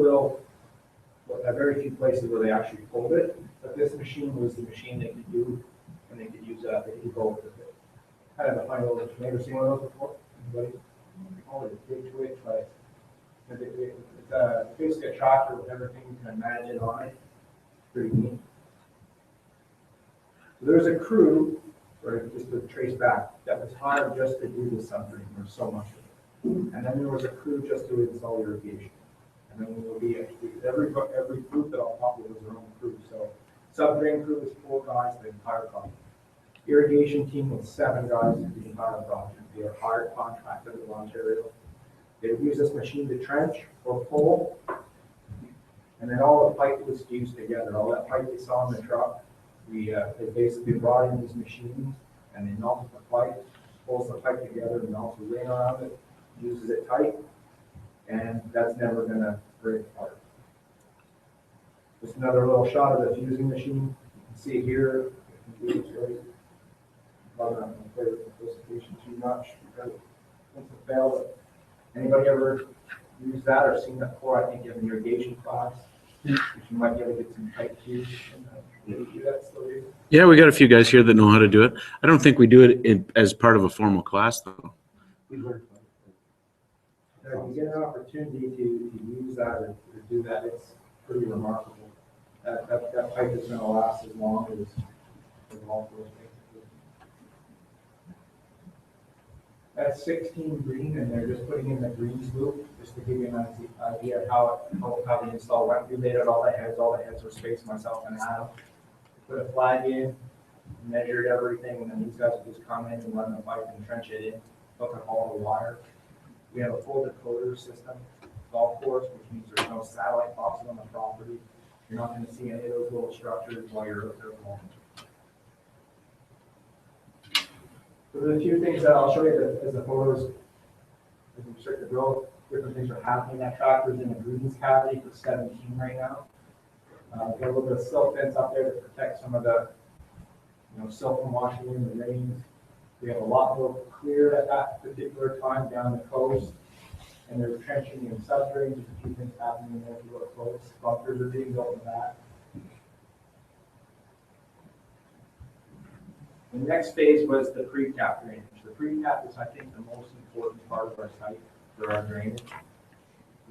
few places where they actually pulled it, but this machine was the machine they could do, and they could use they could go with it. Kind of a funny little. You ever seen one of those before? Anybody? We call it a big twitch, but it's basically a tractor with everything you can imagine on it. Pretty neat. So there's a crew, or just to trace back, that was hired just to do the subdrain, there's so much of it. And then there was a crew just to install irrigation. And then there will be, every group that I'll talk with is their own crew. So subdrain crew is 4 guys, the entire project. Irrigation team was 7 guys, the entire project. They are hired contracted in Ontario. They would use this machine to trench or pull, and then all the pipe was fused together. All that pipe you saw in the truck, they basically brought in these machines, and they melted the pipe, pulls the pipe together, and melts the ring around it, uses it tight, and that's never gonna break apart. Just another little shot of the fusing machine. You can see here, it's really, I'm not gonna play with the presentation too much because once it fails, anybody ever use that or seen that before? I think you have an irrigation class, which you might be able to get some tight fuse. Do that still do? Yeah, we got a few guys here that know how to do it. I don't think we do it as part of a formal class, though. We learned from it. If you get an opportunity to use that or do that, it's pretty remarkable. That pipe is going to last as long as all those basically. That's 16 green, and they're just putting in the greens loop just to give you an idea of how the install went. We laid out all the heads were spaced, myself and Adam. Put a flag in, measured everything, and then these guys would just come in and run the pipe and trench it in, hook up all the wire. We have a full decoder system, golf course, which means there's no satellite boxes on the property. You're not going to see any of those little structures while you're out there alone. So there's a few things that I'll show you as the photos, as we start to grow, different things are happening. That tractor's in a greens cavity for 17 right now. We've got a little bit of silt fence up there to protect some of the silt from washing in the rains. We have a lot more clear at that particular time down the coast. And they're trenching in subdrains. There's a few things happening in there if you look close. Bunkers are being built in that. The next phase was the pre-cap drainage. The pre-cap is, I think, the most important part of our site for our drainage.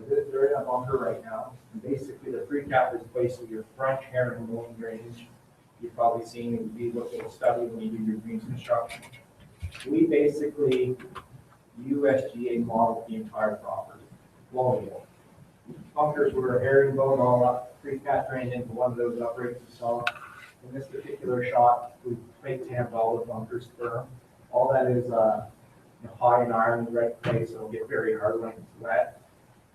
They're in a bunker right now. And basically, the pre-cap is basically your front herringbone drainage. You've probably seen it. You look at a study when you do your greens construction. We basically USGA modeled the entire property. Flowable. Bunkers were herringbone all up. Pre-cap drained into one of those uprates you saw. In this particular shot, we plate tamped all the bunkers firm. All that is high in iron in the right place, so it'll get very hard when it's wet.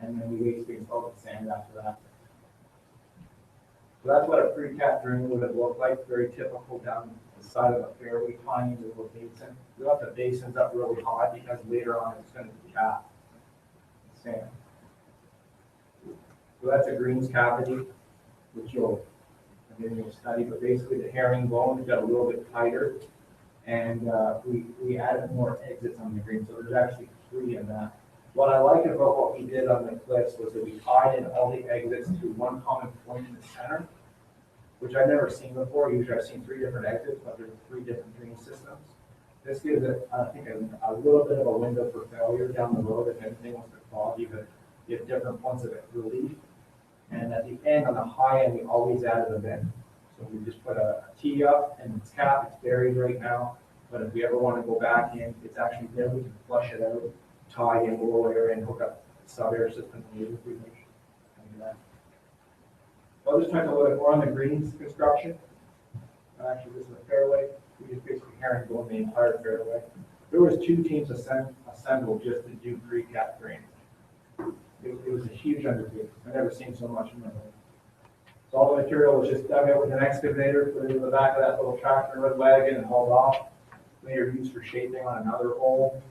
And then we basically installed the sand after that. So that's what a pre-cap drain would have looked like, very typical down the side of a fairway, tying into a little basin. We left the basins up really high because later on it's going to be capped sand. So that's a greens cavity, which you'll study, but basically the herringbone got a little bit tighter, and we added more exits on the green, so there's actually 3 in that. What I like about what we did on the cliffs was that we tied in all the exits to one common point in the center, which I've never seen before. Usually I've seen 3 different exits, but there's 3 different drain systems. This gives it, I think, a little bit of a window for failure down the road if anything was to clog. You have different points of relief. And at the end, on the high end, we always added a vent. So we just put a T up and it's capped, it's buried right now. But if we ever want to go back in, it's actually there, we can flush it out, tie in below area and hook up the sub-air system later if we wish. I'll just talk a little bit more on the greens construction. Actually, this is a fairway. We just basically herringbone the entire fairway. There was 2 teams assembled just to do pre-cap drainage. It was a huge undertaking. I've never seen so much in my life. So all the material was just dug out with an excavator, put it in the back of that little tractor red wagon and hauled off. Later used for shaping on another hole,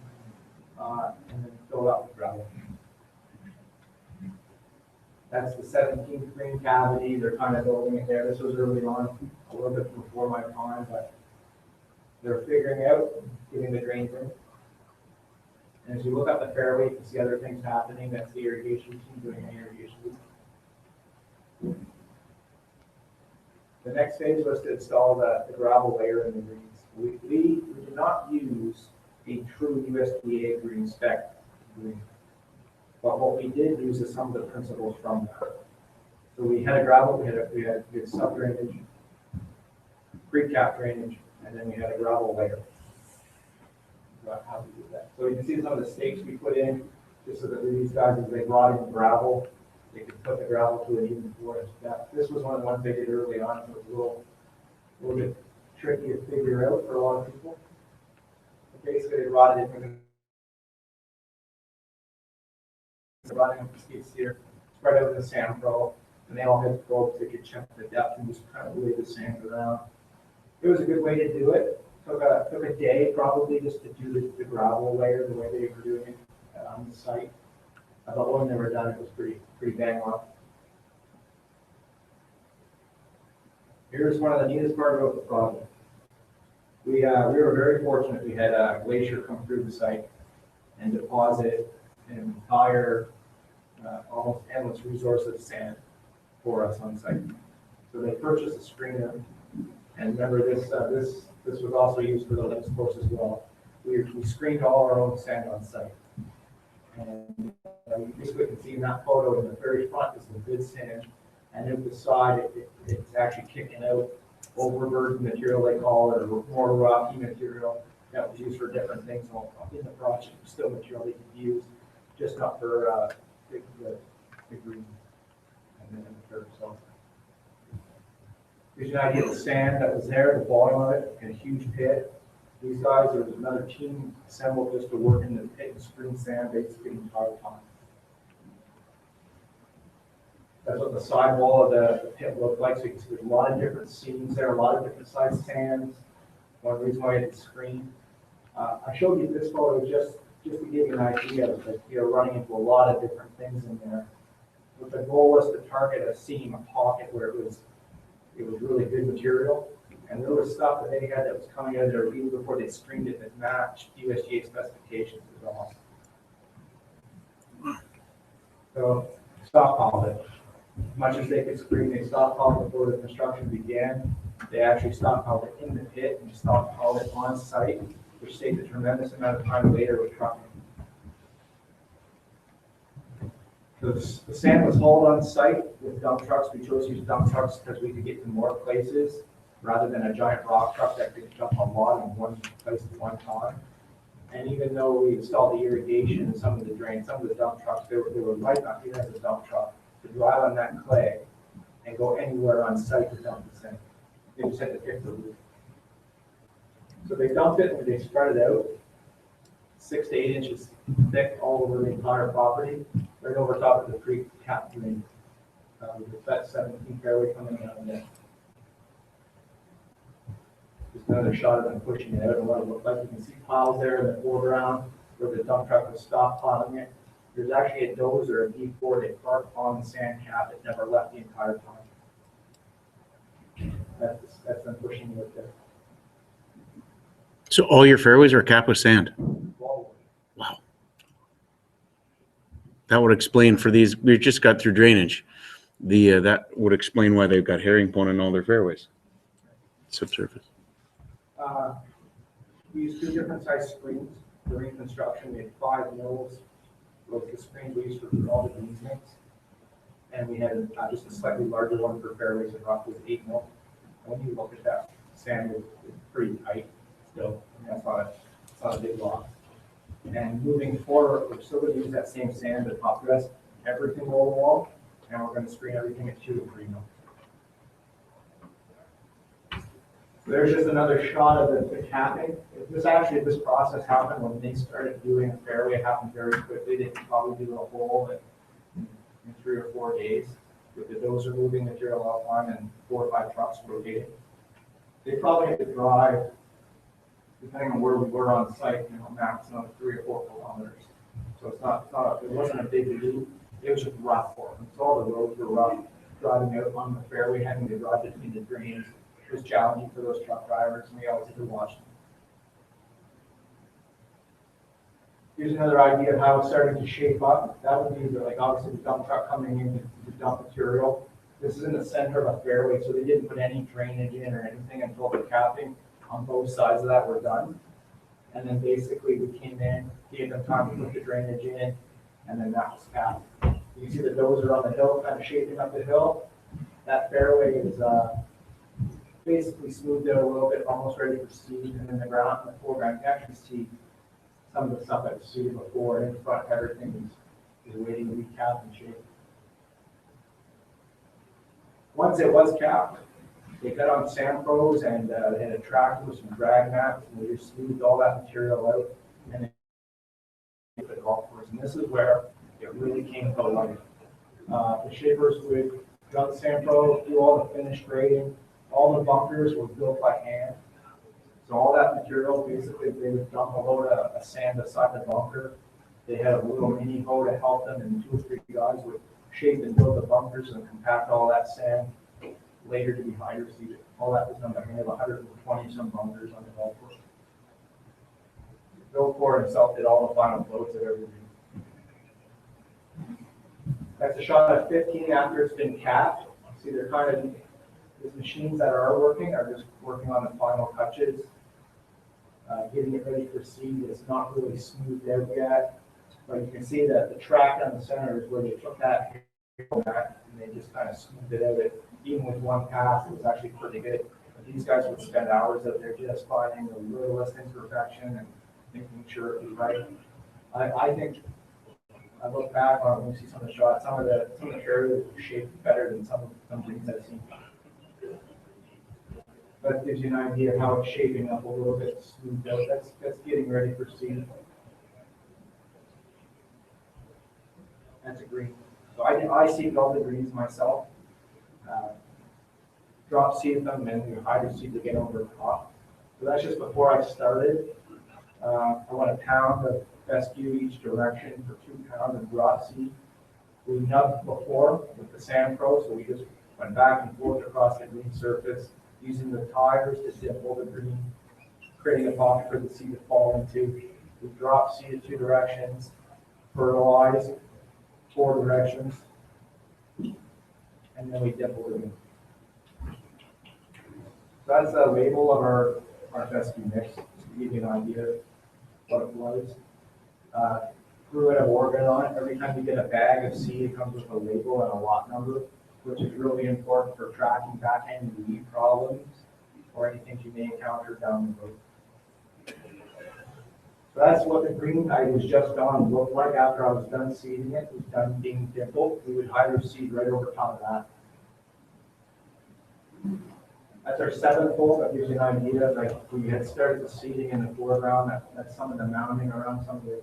and then filled up with gravel. That's the 17th green cavity. They're kind of building it there. This was early on, a little bit before my time, but they're figuring out getting the drains in. And as you look up the fairway, you can see other things happening. That's the irrigation team doing the irrigation loop. The next phase was to install the gravel layer in the greens. We did not use a true USDA green spec green. But what we did use is some of the principles from that. So we had a gravel, we had sub drainage. creek cap drainage, and then we had a gravel layer. That's how we do that. So you can see some of the stakes we put in, just so that these guys, as they brought in gravel, they could put the gravel to an even 4 inch depth. This was one of the ones they did early on, so it was a little bit tricky to figure out for a lot of people. But basically, they brought it in. Running up the skid steer, spread out the sand pro, and they all had to go to get checked the depth and just kind of lay the sand around. It was a good way to do it. Took a day probably just to do the gravel layer the way they were doing it on the site. But when they were done, it was pretty bang on. Here's one of the neatest part about the project. We were very fortunate. We had a glacier come through the site and deposit an entire almost endless resource of sand for us on site. So they purchased a screener, and remember this was also used for the links course as well. We screened all our own sand on site, and you basically can see in that photo in the very front is the good sand, and at the side it's actually kicking out overburden material they call it, or more rocky material that was used for different things in the project. Still material they could use, just not for big green and then the curve. So gives you an idea of the sand that was there, the volume of it, in a huge pit. These guys, there was another team assembled just to work in the pit and screen sand basically the entire time. That's what the side wall of the pit looked like. So you can see there's a lot of different seams there, a lot of different size sands. One reason why it's screened. I showed you this photo just to give you an idea of that you're running into a lot of different things in there. But the goal was to target a seam, a pocket where it was really good material. And there was stuff that they had that was coming out of there even before they screened it that matched USGA specifications as well. So stockpiled it. As much as they could screen, they stockpiled before the construction began. They actually stockpiled it in the pit and stockpiled it on site, which saved a tremendous amount of time later with trucking. The sand was hauled on site with dump trucks. We chose to use dump trucks because we could get to more places rather than a giant rock truck that could dump a lot in one place at one time. And even though we installed the irrigation and some of the drains, some of the dump trucks, they were light enough, even as a dump truck, to drive on that clay and go anywhere on site to dump the sand. They just had to pick the roof. So they dumped it and they spread it out 6 to 8 inches thick all over the entire property, right over top of the creek cap drain. With that 17 fairway coming out of there. Just another shot of them pushing it out and what it looked like. You can see piles there in the foreground where the dump truck was stockpiling it. There's actually a dozer, a D4, they parked on the sand cap that never left the entire time. That's them pushing it there. So all your fairways are capped with sand? Wow. That would explain for these, we just got through drainage. That would explain why they've got herringbone in all their fairways. Subsurface. We used 2 different size screens during construction. We had 5 mils. Those the screens we used for all the easements. And we had just a slightly larger one for fairways and rock with 8 mil. When you look at that, sand is pretty tight still. I mean, that's not a big loss. And moving forward, we're still going to use that same sand to top dress everything roll wall, and we're going to screen everything at 2 to 3 mil. There's just another shot of the capping. This process happened when they started doing a fairway. It happened very quickly. They could probably do a hole in 3 or 4 days with the dozer moving material outline and 4 or 5 trucks rotating. They probably had to drive, depending on where we were on site, max another 3 or 4 kilometers. So it wasn't a big loop. It was just rough for them. So all the roads were rough. Driving out on the fairway, having to drive between the drains was challenging for those truck drivers, and we always had to watch them. Here's another idea of how it's starting to shape up. That would be obviously the dump truck coming in to dump material. This is in the center of a fairway, so they didn't put any drainage in or anything until the capping on both sides of that were done. And then basically we came in, gave them time to put the drainage in, and then that was capped. You can see the dozer on the hill kind of shaping up the hill. That fairway is basically smoothed out a little bit, almost ready for seed, and then the ground, in the foreground, you can actually see some of the stuff that was seeded before, and in front, everything is waiting to be capped and shaped. Once it was capped, they got on sand pros and they had a tractor with some drag mats, and they just smoothed all that material out, and they put it all for us. And this is where it really came to life. The shapers would run the sand pro, do all the finished grading. All the bunkers were built by hand. So all that material, basically, they would dump a load of sand beside the bunker. They had a little mini hoe to help them, and 2 or 3 guys would shape and build the bunkers and compact all that sand later to be hydro seeded. All that was done by hand, 120 some bunkers on the golf course. Bill Ford himself did all the final loads of everything. That's a shot at 15 after it's been capped. See, they're kind of, these machines that are working are just working on the final touches, getting it ready for seed. It's not really smoothed out yet, but you can see that the track down the center is where they took that and they just kind of smoothed it out. Even with one pass, it was actually pretty good. But these guys would spend hours out there just finding the littlest imperfection and making sure it was right. I think I look back on when we see some of the shots, some of the areas were shaped better than some things I've seen. That gives you an idea of how it's shaping up a little bit smoothed out. That's getting ready for seed. That's a green. So I seeded all the greens myself. Drop seeded them and we hydro seed to get over the top. So that's just before I started. I want a pound of fescue each direction for 2 pounds of drop seed. We nubbed before with the sand pro, so we just went back and forth across the green surface using the tires to dimple the green, creating a pocket for the seed to fall into. We drop seed in 2 directions, fertilize 4 directions, and then we dimple the green. So that's the label of our fescue mix, to give you an idea of what it was. Grew out of Oregon on it. Every time you get a bag of seed, it comes with a label and a lot number, which is really important for tracking backhand weed problems or anything you may encounter down the road. So that's what the green I was just on looked like after I was done seeding it. It was done being dimpled. We would hydro seed right over top of that. That's our 7th hole. That gives you an idea. Like we had started the seeding in the foreground. That's some of the mounding around some of the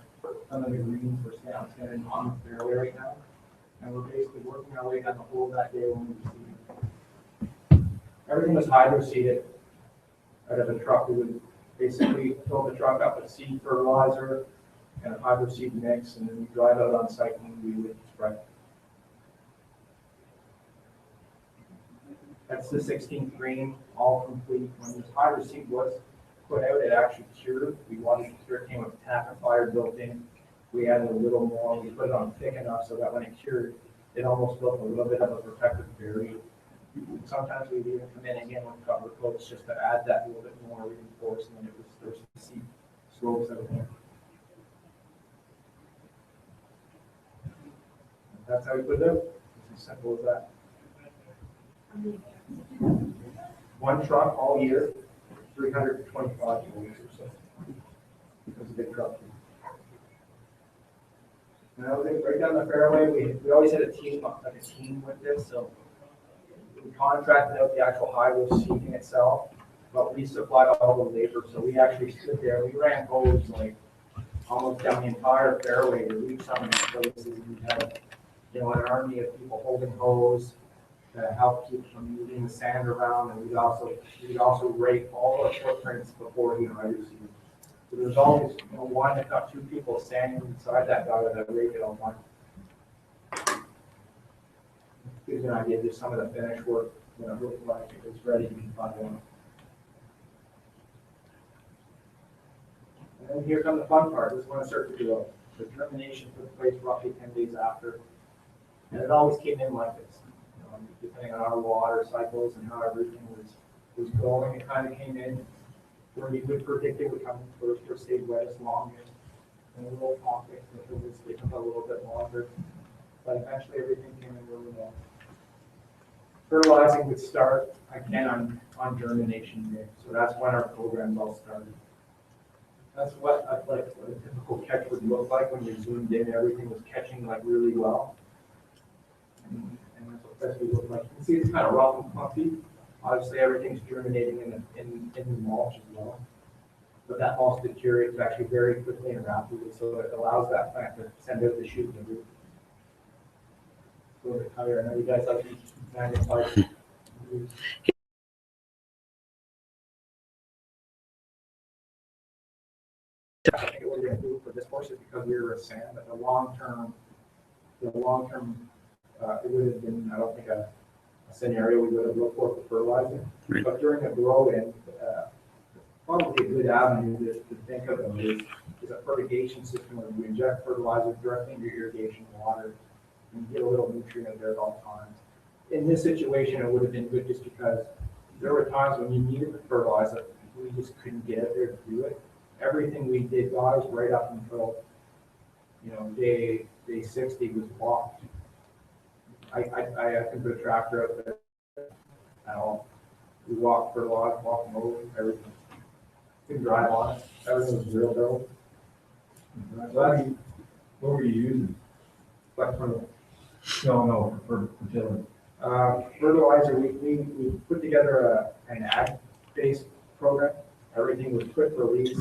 greens we're standing on the fairway right now. And we're basically working our way down the hole that day when we were seeding. Everything was hydro seeded out of the truck. We would basically fill the truck up with seed fertilizer and a hydro seed mix, and then we drive out on site and we would spread. That's the 16th green, all complete. When this hydro seed was put out, it actually cured. We wanted to cure. It came with tackifier built in. We added a little more. We put it on thick enough so that when it cured, it almost built a little bit of a protective barrier. Sometimes we'd even come in again with cover coats just to add that little bit more reinforcement. There's some seed slopes out there. That's how we put it out. It's as simple as that. 1 truck all year, 325 holes or so. It was a big truck. Now, right down the fairway, we always had a team with this, so we contracted out the actual hydro seeding itself, but we supplied all the labor, so we actually stood there. We ran hose like almost down the entire fairway to reach some of these places. We had, an army of people holding hose to help keep from moving the sand around, and we'd also rake all the footprints before we hydro seeded. So there's always one, if not 2 people standing inside that guy that rake it all night. Gives you an idea of just some of the finish work, it looked like it was ready to be put on. And then here comes the fun part. This is when it started to go. The termination took place roughly 10 days after. And it always came in like this. Depending on our water cycles and how everything was going, it kind of came in where you would predict it would come first or stay wettest longest. And a little pocket, it would stick up a little bit longer. But eventually everything came in really well. Fertilizing would start again on germination day, so that's when our programs all started. That's what what a typical catch would look like when you zoomed in. Everything was catching like really well, and that's what we look like. You can see it's kind of rough and clumpy. Obviously, everything's germinating in the mulch as well, but that mulch deteriorates actually very quickly and rapidly, so it allows that plant to send out the shoot and the root. A little bit higher. I know you guys like these magnified. I think what we're going to do for this horse is because we were a sand, but the long term, it would have been, I don't think, a scenario we would have looked for fertilizer. Right. But during a grow-in, probably a good avenue to think of is a fertigation system where you inject fertilizer directly into your irrigation water and get a little nutrient there at all times. In this situation, it would have been good just because there were times when you needed the fertilizer, we just couldn't get it there to do it. Everything we did, guys, right up until, day 60 was walked. I can put a tractor out there at all. We walked for a lot, walked over everything. Couldn't drive on it. Everything was real dough. What were you using? But for fertilizer. Fertilizer, we put together an ag-based program. Everything was quick release,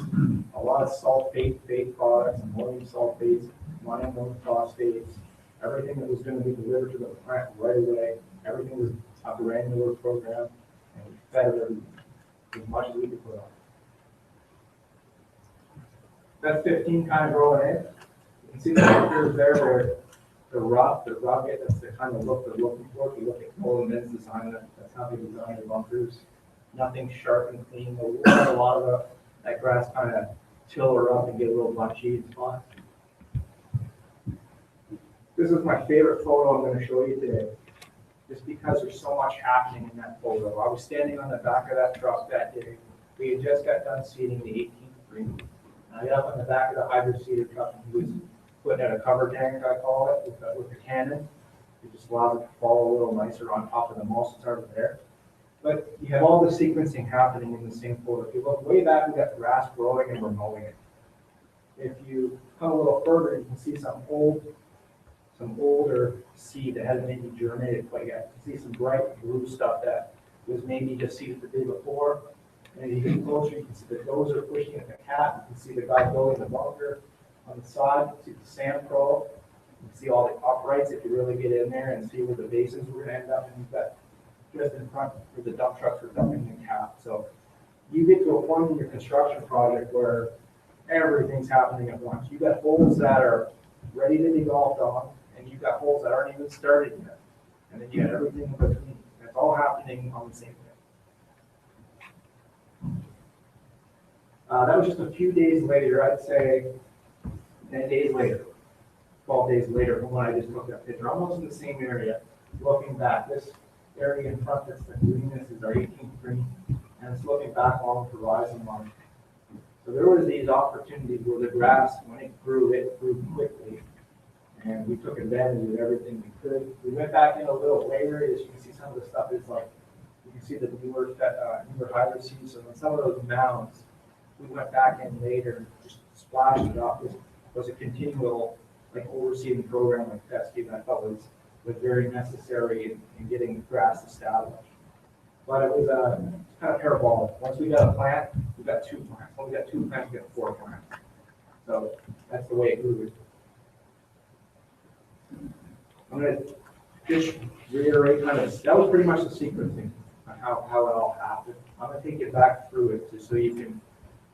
a lot of sulfate-based products, ammonium sulfates, ammonium phosphates, everything that was going to be delivered to the plant right away. Everything was a granular program, and we fed it everything as much as we could put on. That's 15 kind of growing in. You can see the pictures there where the rough, the rugged, that's the kind of look they're looking for. If you look at Cabot Links design, that's how they design their bunkers. Nothing sharp and clean. We'll let a lot of that grass kind of tiller up and get a little bunchy and spot. This is my favorite photo I'm going to show you today, just because there's so much happening in that photo. I was standing on the back of that truck that day. We had just got done seeding the 18th green. I got up on the back of the hydro seeder truck and he was putting in a cover tank, I call it, with the cannon. It just allows it to fall a little nicer on top of the mulch that's already there. But you have all the sequencing happening in the same photo. If you look way back, we got grass growing and we're mowing it. If you come a little further, you can see some older seed that hasn't maybe germinated quite yet. You can see some bright blue stuff that was maybe just seeded the day before. And as you get closer, you can see the dozer pushing at the cat. You can see the guy building the bunker on the side. You can see the sand pro. You can see all the uprights if you really get in there and see where the basins were going to end up. And you've got just in front where the dump trucks are dumping the cap. So you get to a point in your construction project where everything's happening at once. You've got holes that are ready to be golfed on, and you've got holes that aren't even started yet. And then you got everything in between. It's all happening on the same day. That was just a few days later, I'd say 10 days later, 12 days later from when I just took that picture, almost in the same area. Looking back, this area in front that's been doing this is our 18th green, and it's looking back along the horizon line. So there was these opportunities where the grass, when it grew quickly, and we took advantage of everything we could. We went back in a little later, as you can see some of the stuff is like, you can see the newer hydro seeds, so on some of those mounds, we went back in later and just splashed it up. This was a continual overseeding program like that, Steve, I thought was very necessary in getting the grass established. But it was kind of parabolic. Once we got a plant, we got 2 plants. When we got 2 plants, we got 4 plants. So that's the way it grew. I'm going to just reiterate that was pretty much the sequencing of how it all happened. I'm going to take you back through it just so you can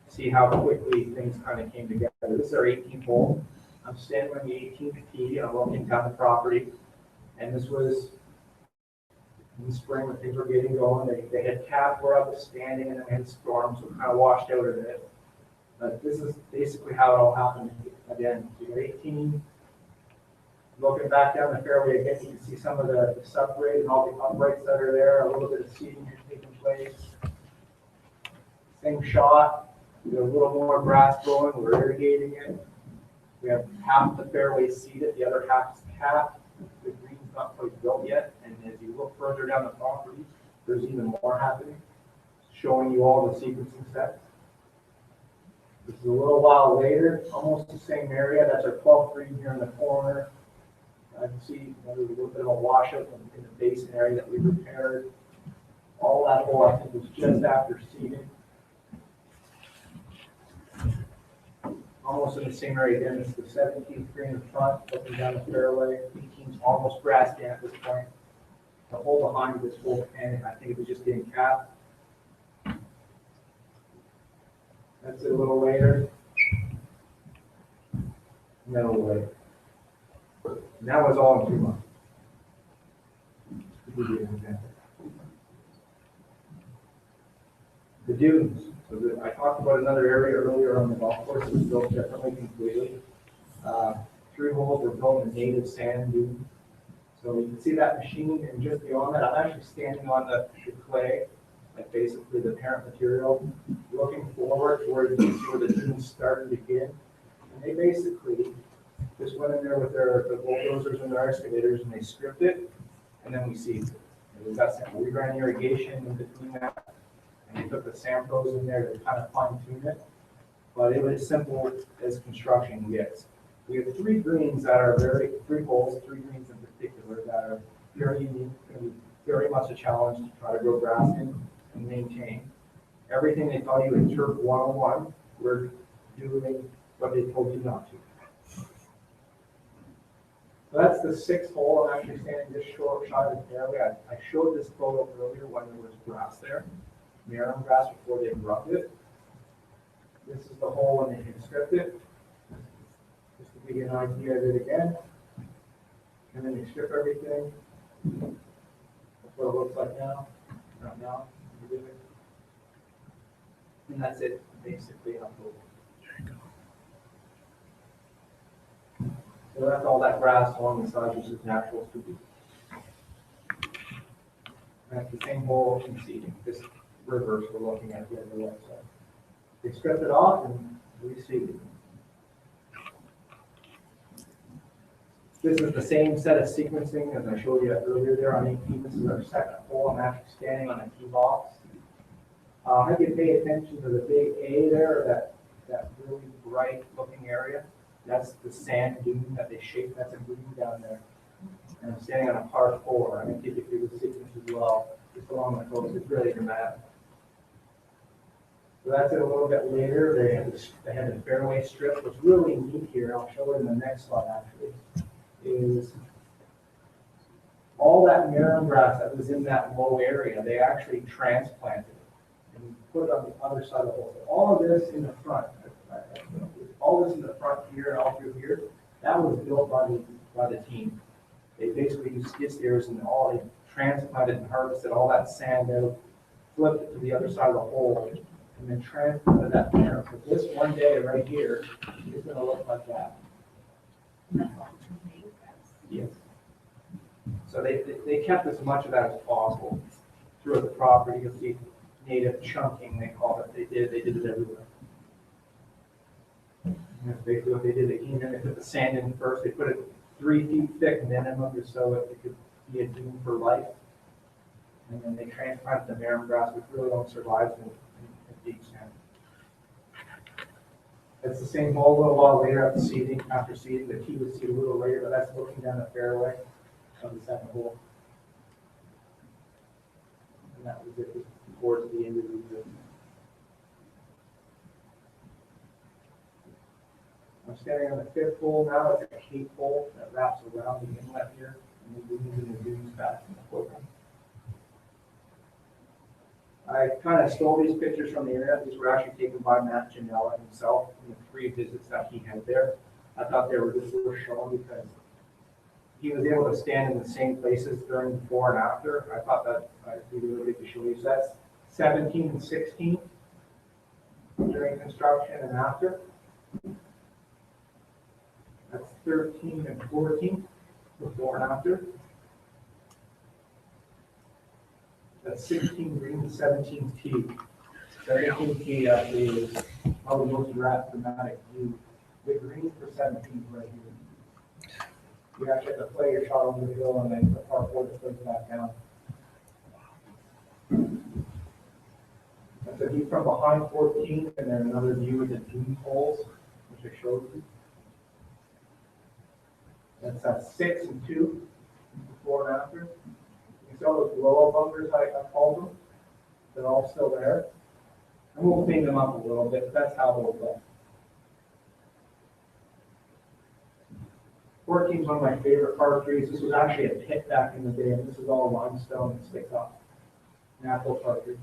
see how quickly things kind of came together. This is our 18th hole. I'm standing on the 18th tee and I'm looking down the property. And this was in the spring when things were getting going. They had calf where I was standing and then we had storms, so it kind of washed out of it. But this is basically how it all happened. Again, you're 18, looking back down the fairway again, you can see some of the subgrade and all the uprights that are there, a little bit of seeding has taken place. Same shot, we have a little more grass growing, we're irrigating it. We have half the fairway seeded, the other half is capped. The green's not quite built yet, and And as you look further down the property, there's even more happening, showing you all the sequencing steps. This is a little while later, almost the same area. That's our 12th green here in the corner. I can see there's a little bit of a washout in the basin area that we repaired. All that hole, I think, was just after seeding. Almost in the same area again. It's the 17th green in front, looking down the fairway. 18's almost grassed in at this point. The hole behind this whole pen, I think it was just getting capped. That's it a little later. And then a little later. And that was all in 2 months. To give you an example. The dunes. So I talked about another area earlier on the golf course that was built differently completely. 3 holes were built in native sand dune. So you can see that machine, and just beyond that, I'm actually standing on the clay, like basically the parent material, looking forward to where you can see where the dunes start and begin. And they basically just went in there with their bulldozers and their excavators, and they stripped it, and then we seeded it. And we got some, we ran irrigation in between that, and they took the sand pros in there to kind of fine tune it. But it was as simple as construction gets. We have 3 greens that are 3 holes, 3 greens in particular that are very unique, going to be very much a challenge to try to grow grass in and maintain. Everything they tell you in Turf 101, we're doing what they told you not to. So that's the 6th hole. I'm actually standing just short side of the fairway. I showed this photo earlier when there was grass there, marrow grass before they rubbed it. This is the hole when they can strip it. Just to give you an idea of it again. And then they strip everything. That's what it looks like now. Not now. And that's it, basically, on the. So that's all that grass along the sides, which is natural to be. That's the same hole in seeding. This reverse we're looking at the other way. So they stripped it off and reseeded. This is the same set of sequencing as I showed you earlier there on 18. This is our 2nd hole. I'm actually standing on a tee box. I can pay attention to the big A there, that really bright looking area. That's the sand dune that they shaped. That's a green down there. And I'm standing on a par 4. I'm going to take you through the sequence as well, just along the coast. It's really dramatic. So that's it a little bit later. They had the fairway strip. What's really neat here, I'll show it in the next slide actually, is all that marrow grass that was in that low area, they actually transplanted it and put it on the other side of the hole. So all of this in the front, all this in the front here and all through here, that was built by the team. They basically used skid steers and they transplanted and harvested all that sand out, flipped it to the other side of the hole, and then transplanted that marrow. So this one day right here is going to look like that. Yes. So they kept as much of that as possible throughout the property. You'll see native chunking, they call it. They did it everywhere. And that's basically what they did. They came in, they put the sand in first. They put it 3 feet thick minimum just so it could be a dune for life. And then they transplanted the marrow grass, which really only survives in deep sand. It's the same hole a little while later after seeding. The tee was seeded a little later, but that's looking down the fairway of the 2nd hole. And that was it towards the end of the year. I'm standing on the 5th hole now. It's a cape hole that wraps around the inlet here. And we're moving the dunes back in the program. I kind of stole these pictures from the internet. These were actually taken by Matt Janella himself in the 3 visits that he had there. I thought they were just worth showing because he was able to stand in the same places during before and after. I thought that I'd be really good to show you. So that's 17 and 16 during construction and after. That's 13 and 14 before and after. That's 16 green and 17 tee. 17 tee actually is probably the most dramatic view. The green for 17 right here. You actually have to play your shot over the hill and then the par four that goes back down. That's a view from behind 14, and then another view of the dune holes, which I showed you. That's at 6 and 2, before and after. You see all those blow-up bunkers I called them? They're all still there. And we'll clean them up a little bit, but that's how they'll look. 14 is one of my favorite par threes. This was actually a pit back in the day, and this is all limestone that sticks up. Natural par three.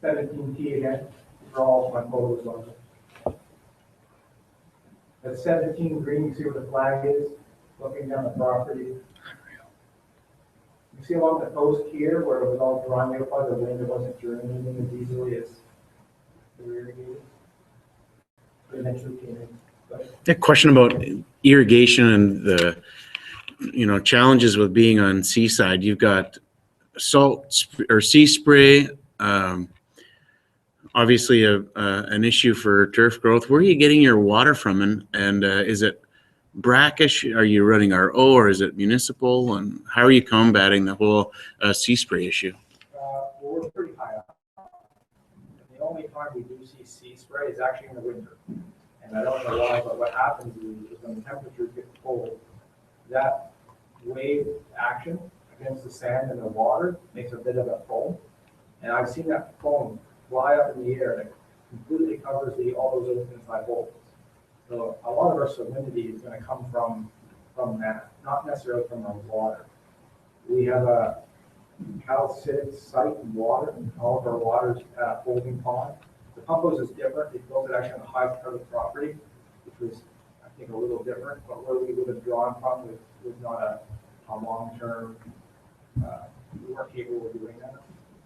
17T again. These are all my photos on it. At 17 green, you see where the flag is, looking down the property. You see along the coast here where it was all drying out by the wind, it wasn't germinating as easily as the irrigated. It eventually came in. A question about irrigation and the, challenges with being on seaside. You've got salt or sea spray, obviously an issue for turf growth. Where are you getting your water from, and is it brackish? Are you running RO, or is it municipal? And how are you combating the whole sea spray issue? Well, we're pretty high up. And the only time we do see sea spray is actually in the winter. And I don't know why, but what happens is when the temperatures get cold, that wave action against the sand and the water makes a bit of a foam. And I've seen that foam fly up in the air and it completely covers all those open inside holes. So a lot of our salinity is going to come from that, not necessarily from our water. We have a calcitic site in water, and all of our water's holding pond. The pump house is different. They built it actually on the high part of the property, which was, I think, a little different. But where we would have drawn from was not a long-term, we weren't capable of doing that.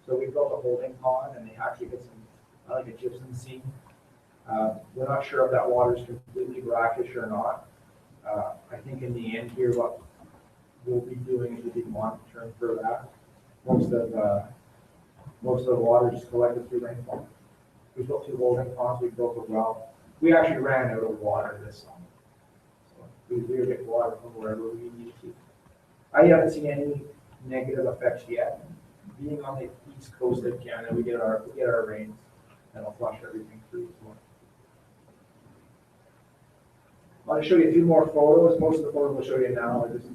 So we built a holding pond, and they actually get some, like a gypsum seam. We're not sure if that water is completely brackish or not. I think in the end here, what we'll be doing is we'll be monitoring for that. Most of the water is collected through rainfall. We built 2 holding ponds. We built a well. We actually ran out of water this summer, so we were getting water from wherever we needed to. I haven't seen any negative effects yet. Being on the east coast of Canada, we get our rains, and it'll flush everything through as well. I want to show you a few more photos. Most of the photos we'll show you now are just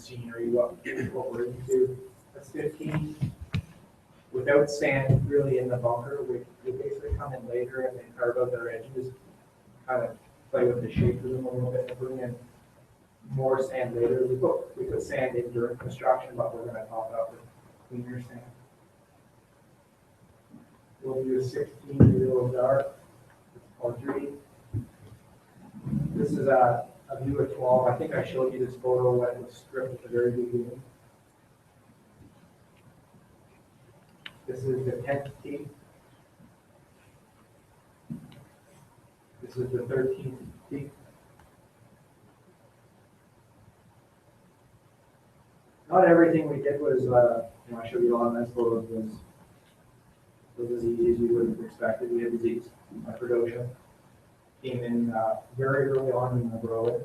scenery, what we're into. That's 15. Without sand really in the bunker, we basically come in later and they carve out their edges, kind of play with the shape of them a little bit and bring in more sand later. We put sand in during construction, but we're going to top it up with cleaner sand. We'll do a 16 middle of dark, or 3. This is a view of 12. I think I showed you this photo when it was stripped at the very beginning. This is the 10th tee. This is the 13th tee. Not everything we did was, I showed you a lot of nice photos, was as easy as you would have expected. We had disease, microdosha. Came in very early on in the growing.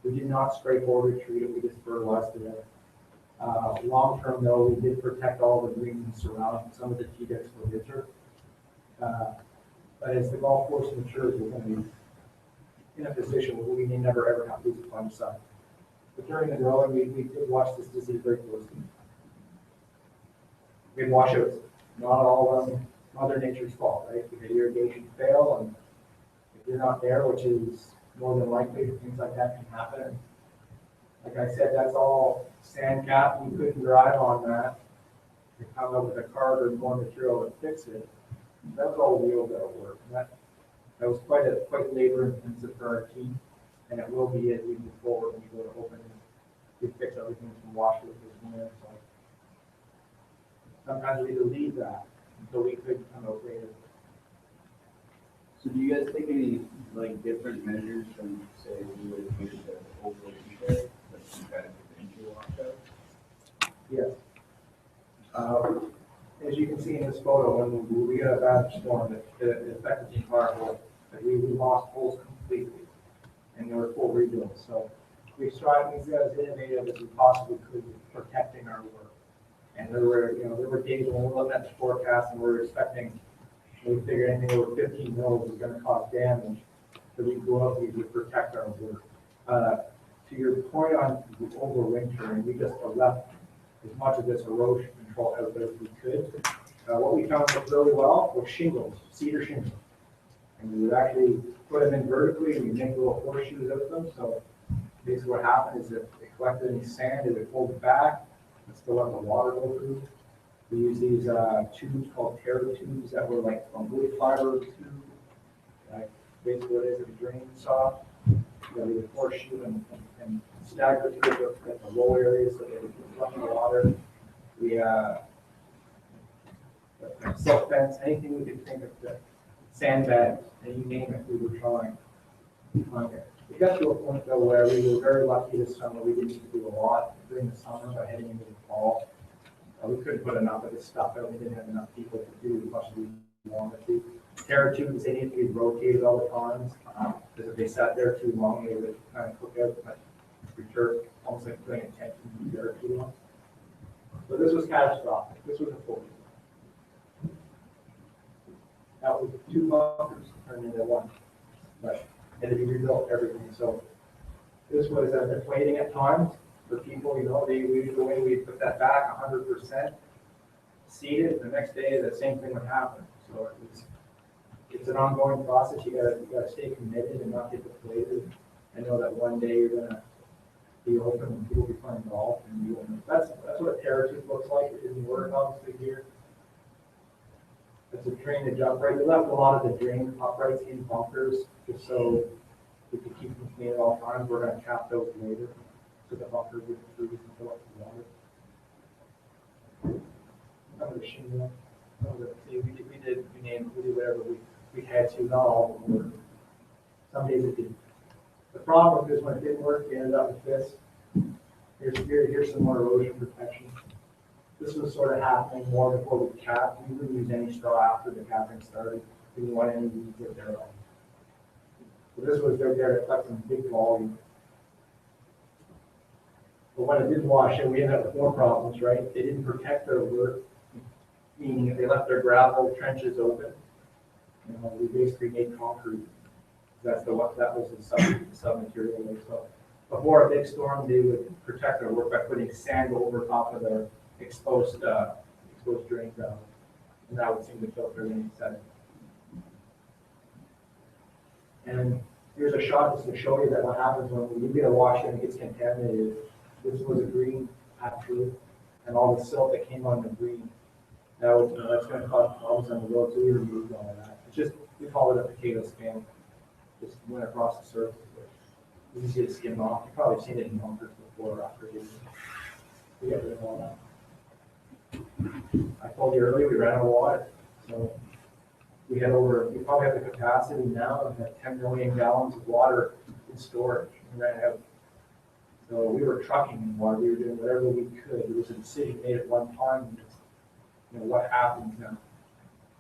We did not scrape or retreat it, we just fertilized it. Long term though, we did protect all the greens surrounding some of the tee decks for winter. But as the golf course matures, we're going to be in a position where we may never ever have to use a fungicide. But during the growing, we did watch this disease very closely. We had washouts, not all of them Mother Nature's fault, right? We had irrigation fail, and if you're not there, which is more than likely, things like that can happen. Like I said, that's all sand cap. We couldn't drive on that. We come up with a card or more material to fix it. That was all real that work. That was quite labor intensive for our team, and it will be as we move forward when we go to open. We fix everything from washers from there. So sometimes we leave that until we could come out later. So do you guys take any different measures from say you would use the overlay there, like some kind of potential washout? Yes. As you can see in this photo, when we got a bad storm that affected the entire hole, we lost holes completely. and they were full rebuilds. So we tried to be as innovative as we possibly could with protecting our work. And there were days when we were looking at the forecast and we were expecting, we figured anything over 15 mils was going to cause damage. So we go out, we would protect our work. To your point on overwintering, we just left as much of this erosion control out there as we could. What we found worked really well was shingles, cedar shingles. And we would actually put them in vertically and we make little horseshoes out of them. So basically what happened is if it collected any sand, it would hold it back and still let the water go through. We use these tubes called terra tubes that were like a wood fiber tube. Like basically what it is, a drain saw. We would horseshoe and stagger through the low areas so that it would flush the water. We silk fence, anything we could think of, the sandbags, and you name it, we were trying. We got to a point though where we were very lucky this summer. We didn't need to do a lot during the summer, but heading into the fall, we couldn't put enough of this stuff out. We didn't have enough people to do as much as we wanted to. Terra tubes, they need to be rotated all the time, because if they sat there too long, they would kind of cook out, like return, almost like putting a tent in there too long. So this was catastrophic. This was a full. That was 2 bunkers turned into 1, but had to be rebuilt everything. So this was deflating at times for people. We would go in, we put that back 100%, seed it. The next day, the same thing would happen. So it's an ongoing process. You gotta stay committed and not get deflated. I know that one day you're gonna be open and people will be playing golf, and that's what a terra tube looks like. It didn't work obviously here. It's a drainage upright. We left a lot of the drain uprights in bunkers just so we could keep them clean at all times. We're going to cap those later so the bunkers would freeze and fill up with water. Some of the shingle, we did whatever we had to, not all of them worked. Some days it didn't. The problem is when it didn't work, we ended up with this. Here's some more erosion protection. This was sort of happening more before we capped. We wouldn't use any straw after the capping started. We didn't want any weeds out there. So this was there to collect some big volume. But when it did wash in, we ended up with more problems, right? They didn't protect their work, meaning if they left their gravel trenches open, we basically made concrete. That was the sub material. So before a big storm, they would protect their work by putting sand over top of their exposed drain ground, and that would seem to filter any sediment. And here's a shot just to show you that what happens when you get a wash and it gets contaminated. This was a green actually, and all the silt that came on the green. Now that's going to cause problems on the road, so we removed all of that. It's just, we call it a potato skin. Just went across the surface. You can see it skim off. You've probably seen it in bunkers before or after. We got rid of all that. I told you earlier we ran out of water, so we probably have the capacity now to have 10 million gallons of water in storage. We ran out. So we were trucking in water. We were doing whatever we could. There was a decision made at one time. What happens now?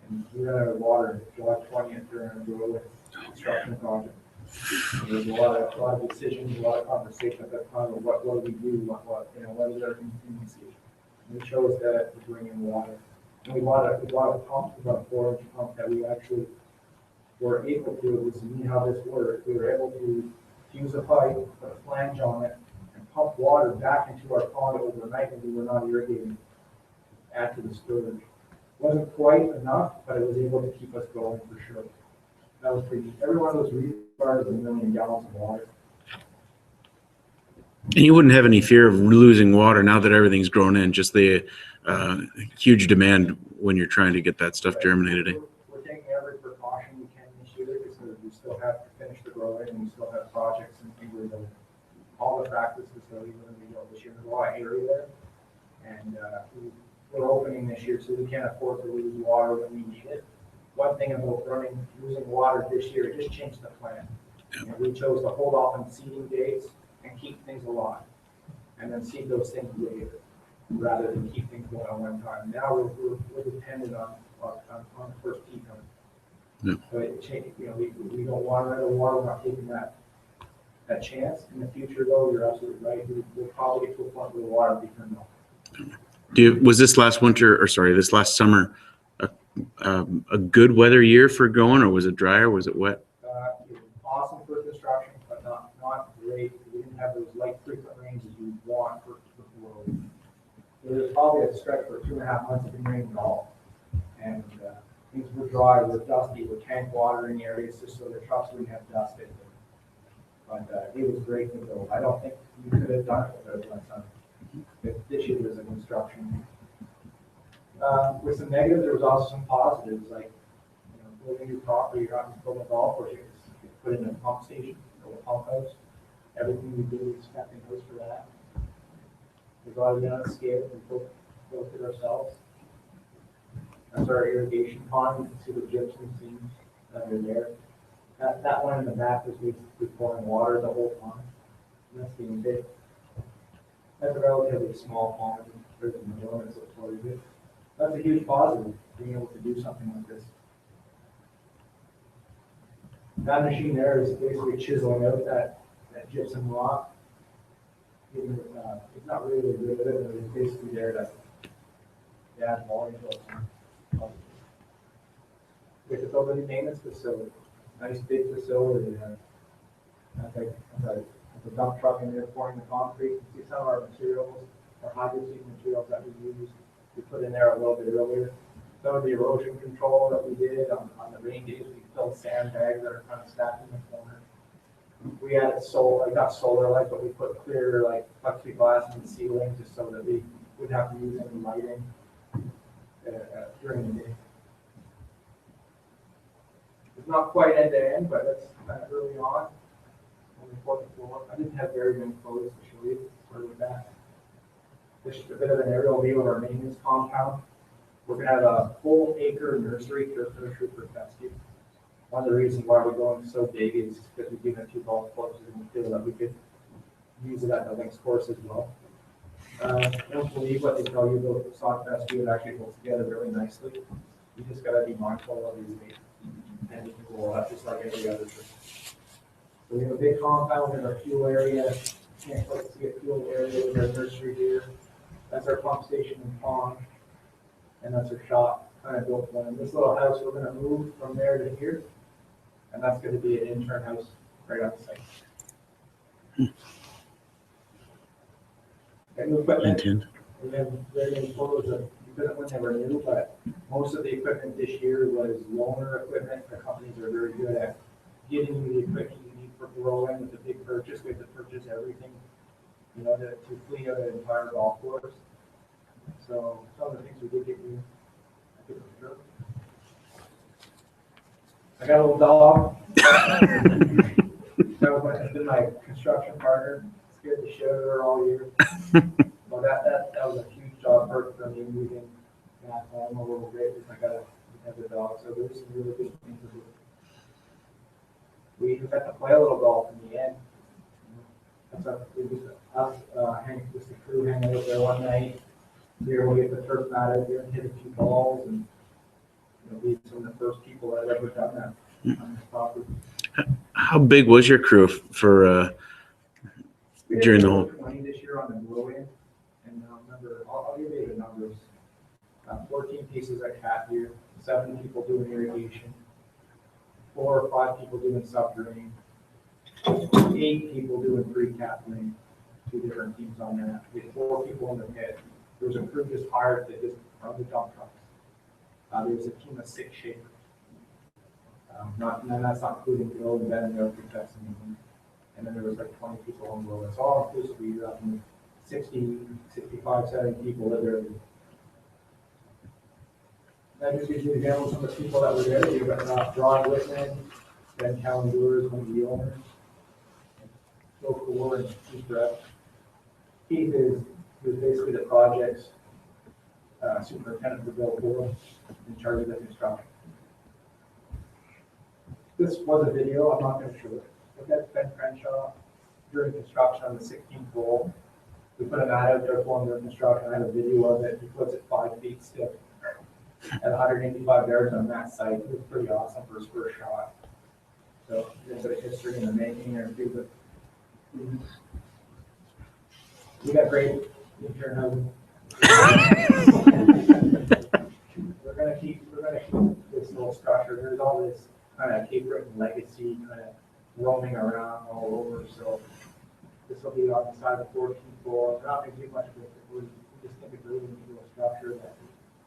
And we ran out of water July 20th during a road construction project. There was a lot of decisions, a lot of conversation at that time of what do we do, what is our contingency. And it shows that we bring in water. And we bought a pump, about a 4-inch pump that we actually were able to, see how this worked. We were able to fuse a pipe, put a flange on it, and pump water back into our pond overnight when we were not irrigating, add to the storage. It wasn't quite enough, but it was able to keep us going for sure. That was pretty, every one of those requires 1 million gallons of water. And you wouldn't have any fear of losing water now that everything's grown in, just the huge demand when you're trying to get that stuff germinated. We're taking every precaution we can this year because we still have to finish the growing and we still have projects and things like all the practices that we're going to be doing this year. There's a lot of area there. And we're opening this year, so we can't afford to lose water when we need it. One thing about losing water this year, it just changed the plan. And we chose to hold off on seeding dates and keep things alive, and then seed those things later, rather than keep things going on one time. Now we're dependent on the first peak on. So it changed. We don't want to run out of water. We're not taking that a chance. In the future, though, you're absolutely right. We'll probably get to a point where the water will be turned off. Was this last winter, or sorry, this last summer, a good weather year for going, or was it dry, or was it wet? It was awesome for construction, but not great. We didn't have those light frequent rains as you want for the road. There was probably a stretch for 2.5 months it didn't rain at all. And things were dry, were dusty, were tank watering areas just so the trucks wouldn't have dust in them. But it was great to go. I don't think you could have done it without it last time. This year was a construction. With some negatives, there was also some positives, like building new property, you're not just building a golf course, you put in a pump station, a pump house. Everything we do is connecting house for that. There's a lot of units scaled, we built it ourselves. That's our irrigation pond. You can see the gypsum seams that are there. That one in the back is basically pouring water the whole time. That's the intake. That's a relatively small pond. There's an enormous of it. That's a huge positive, being able to do something like this. That machine there is basically chiseling out that gypsum rock. It's not really good at it, but it's basically there to add volume to it. We have to build a new maintenance facility, nice big facility. That's a dump truck in there pouring the concrete. You see some of our materials, our hydrogen materials that we use, we put in there a little bit earlier. Some of the erosion control that we did on the rain days, we filled sandbags that are kind of stacked in the corner. We added not solar light, but we put clear plexiglass in the ceiling just so that we wouldn't have to use any lighting during the day. It's not quite end to end, but it's kind of early on the fourth floor. I didn't have very many photos to show you. Sorry with that. This is a bit of an aerial view of our maintenance compound. We're going to have a full acre nursery, turf nursery for fescue. One of the reasons why we're going so big is because we've given 2 golf courses and we feel that we could use it at the links course as well. I don't believe what they tell you about the sock fescue. It actually goes together really nicely. You just got to be mindful of these things. And you can go up just like every other trip. So we have a big compound in our fuel area. Can't quite see a fuel area with our nursery here. That's our pump station and pond. And that's our shop, kind of built one. This little house, we're going to move from there to here. And that's going to be an intern house right on the site. And new equipment. We have very many photos of equipment when they were new, but most of the equipment this year was loaner equipment. The companies are very good at getting you the equipment you need for growing. With the big purchase, we have to purchase everything, to fleet out an entire golf course. So some of the things we did get new. I got a little dog. That's been my construction partner. Scared the shit out of her all year. Well, that was a huge job for me moving back home a little bit. I got to have the dog. So there's some really good things to do. We got to play a little golf in the end. That's just the crew hanging out there one night. Here we get the turf mat out there and hit a few balls, and be some of the first people that had ever done that on this property. How big was your crew for during the whole? 20 this year on the blow-in, and I'll give you the numbers. 14 pieces at cat here, 7 people doing irrigation, 4 or 5 people doing subdrain, 8 people doing pre-cap lane, 2 different teams on that. We had 4 people in the pit. There was a crew just hired that just run the dump trucks. There was a team of 6 shapers. That's not including Bill and Ben and their protecting. And then there was 20 people on board. It's all inclusive. You're up in 60, 65, 70 people that are. That just gives you an example of some of the people that were there. You've got Ron Whitman, Ben Calendar is one of the owners. Bill Kaur and Keith Brett. Keith is basically the project's superintendent for Bill Kaur, in charge of the construction. This was a video, I'm not going to show it. But that's Ben Crenshaw during construction on the 16th hole. We put a mat out there for him during construction. I have a video of it. He puts it 5 feet stiff at 185 yards on that site. It was pretty awesome for his first shot. So there's a bit of history in the making. There's We got great intern housing. We're gonna keep this little structure. There's all this kind of Cape Breton legacy kind of roaming around all over, so this will be on the side of the 14th floor. We're not gonna do much with it. We just think it's a really neat little structure that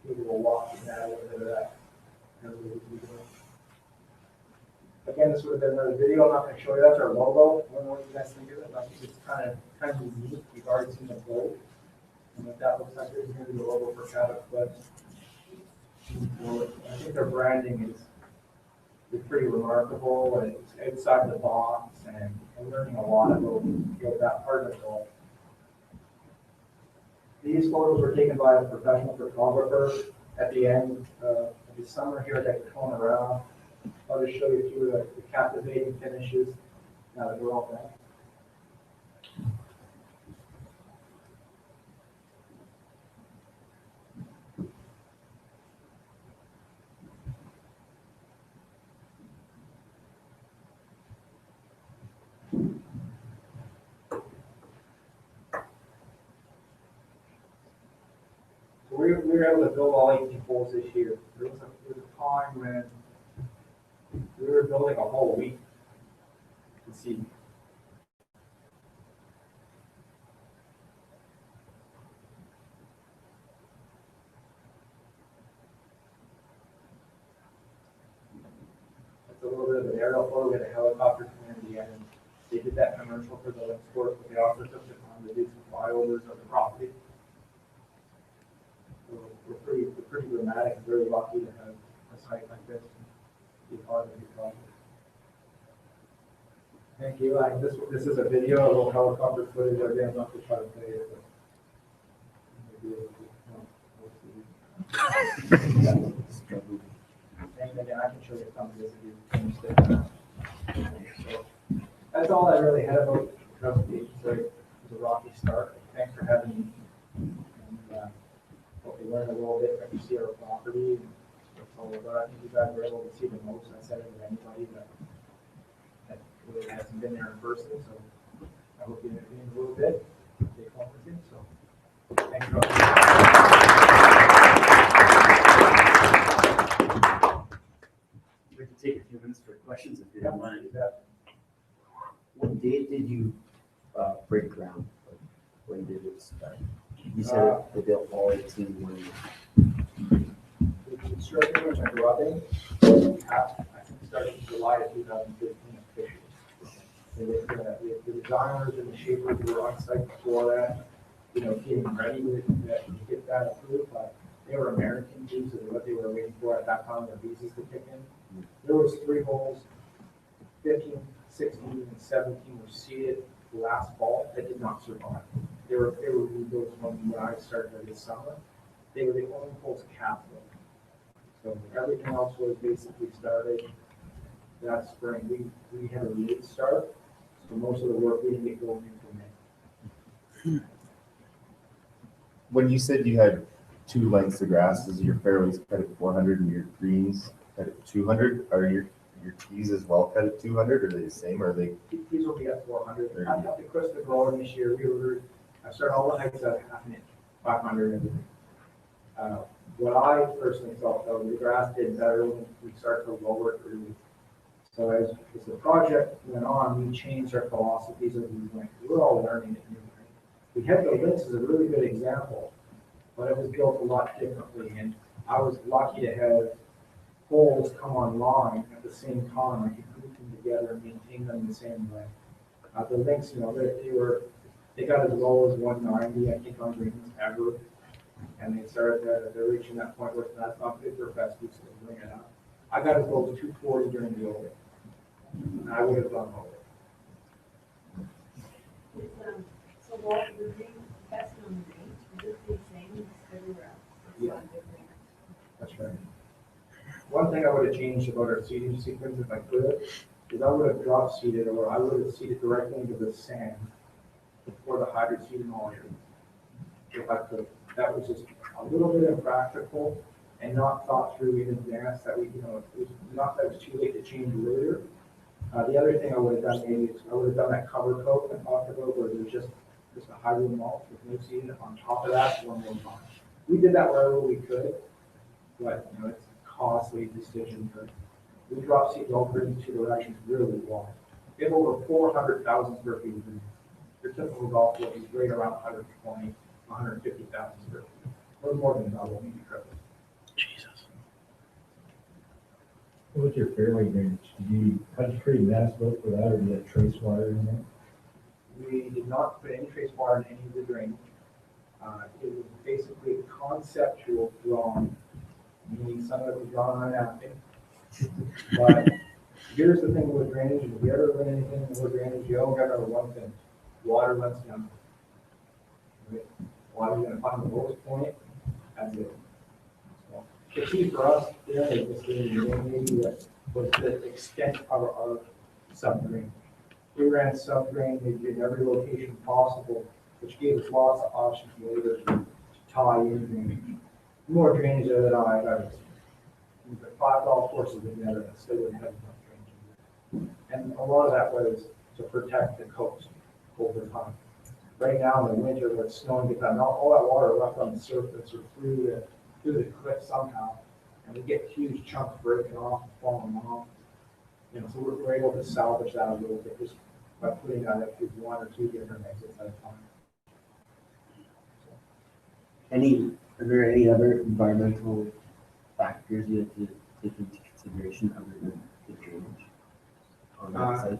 people will walk in that, a little bit of that. Again, this would have been another video. I'm not going to show you. That's our logo. I don't know what you guys think of it. I think it's kind of unique. You've already seen the boat. And what that looks like, here's going to be the logo for Cabot Links. I think their branding is pretty remarkable. And it's outside the box, and I'm learning a lot about that part of it all. These photos were taken by a professional photographer at the end of the summer here at Daytona around. I'll just show you a few of the captivating finishes now that we're all done. So we were able to build all 18 holes this year. There was a time when we were building a whole week to see. That's a little bit of an aerial photo. We had a helicopter come in the end, and they did that commercial for the Links course, but they also took the time to do some flyovers of the property. So we're pretty dramatic and very lucky to have a site like this and be part of the project. Thank you. This is a video, a little helicopter footage. Again, I'm not to try to play it, but and again, I can show you some of this if you finished it. So that's all I really had about the presentation. So it was a rocky start. Thanks for having me. And hope you learned a little bit when you see our property. And all about. I think you guys were able to see the most. I said it to anybody that really hasn't been there in person, so I hope you entertained a little bit. Take home with you. So thanks for We can take a few minutes for questions if you don't mind. What date did you break ground? When did it start? You said they built all 18 when construction was my rubbing. I think it started in July of 2015 officially. The designers and the shapers were on site before that, getting ready to get that approved, but they were American Jews, and what they were waiting for at that time, their visas to kick in. There was 3 holes, 15, 16, and 17 were seeded last fall that did not survive. They were rebuilt when I started this summer. They were the only holes capped. So everything else was basically started that spring. We had a late start, so most of the work we didn't get going until May. When you said you had 2 lengths of grass, is your fairways cut at 400 and your greens cut at 200? Are your tees as well cut at 200? Or are they the same? Or are they? These will be at 400. I got the crystal growing this year. I started all the heights at half an inch, 500 everything. What I personally felt though, the grass did better when we started to lower it early. So as the project went on, we changed our philosophies as we went. We're all learning it. We had the Links as a really good example, but it was built a lot differently. And I was lucky to have holes come online at the same time. I could group them together and maintain them the same way. The Links, they got as low as 190, I think, on greens ever. And they started, they're reaching that point where that's not good for festive, so they bring it up. I got as low as 240 during the open. And I would have done more. So Walter, the green, that's on the green, is it the same as everywhere else? It's Yeah. not different. That's right. One thing I would have changed about our seeding sequence, if I could, is I would have drop seeded, or I would have seeded directly into the sand before the hybrid seeding all year. If I could. That was just a little bit impractical and not thought through in advance. That it was not that it was too late to change earlier, The other thing I would have done maybe is I would have done that cover coat I talked about where there's just a high room mulch with new seed on top of that, one more time. We did that wherever we could, but it's a costly decision. We dropped seeds over in two directions really wide. We have over 400,000 square feet of green. Your typical golf course is right around 120, 150,000 square feet. We're more than double, maybe triple. Jesus. What's your fairway drainage? Did you concentrate that slope for that, or did you have trace water in there? We did not put any trace water in any of the drainage. It was basically a conceptual drawing, meaning some of it was drawn on a napkin. But here's the thing with drainage, if you ever learn anything with drainage, you only got to know one thing: water runs down. Right? Water's going to find the lowest point. That's it. So, the key for us there is this maybe was the extent of our subdrain. We ran subdrain in every location possible, which gave us lots of options later to tie in drainage. More drainage than I've ever seen. We put 5 golf courses together and still wouldn't have enough drainage. And a lot of that was to protect the coast over time. Right now in the winter, when it's snowing, get that all that water left on the surface or through the cliff somehow, and we get huge chunks breaking off and falling off. So we're able to salvage that a little bit just by putting that up through 1 or 2 different exits at a time. Are there any other environmental factors you have to take into consideration other than the drainage on that site?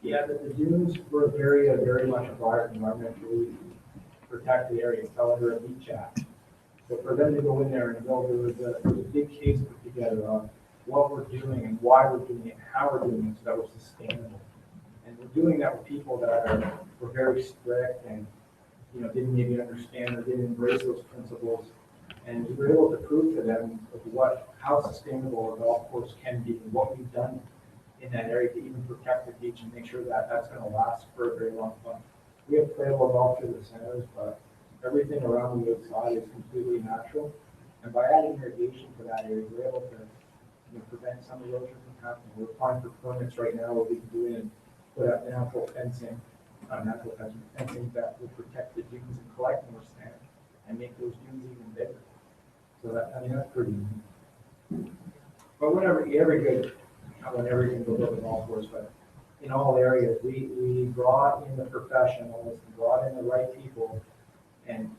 Yeah, the dunes were very much environmentally protected area. It's under a beach act. So for them to go in there and build, there was a big case put together on what we're doing and why we're doing it and how we're doing it so that we're sustainable. And we're doing that with people that were very strict and didn't maybe understand or didn't embrace those principles. And we were able to prove to them how sustainable a golf course can be and what we've done in that area to even protect the beach and make sure that that's going to last for a very long time. We have playable golf through the centers, but everything around the outside is completely natural. And by adding irrigation to that area, we're able to prevent some erosion from happening. We're applying for permits right now where we can go in and put up natural fencing that will protect the dunes and collect more sand and make those dunes even bigger. So that's pretty neat. But whenever everything goes over the golf course, but in all areas, we brought in the professionals, brought in the right people, and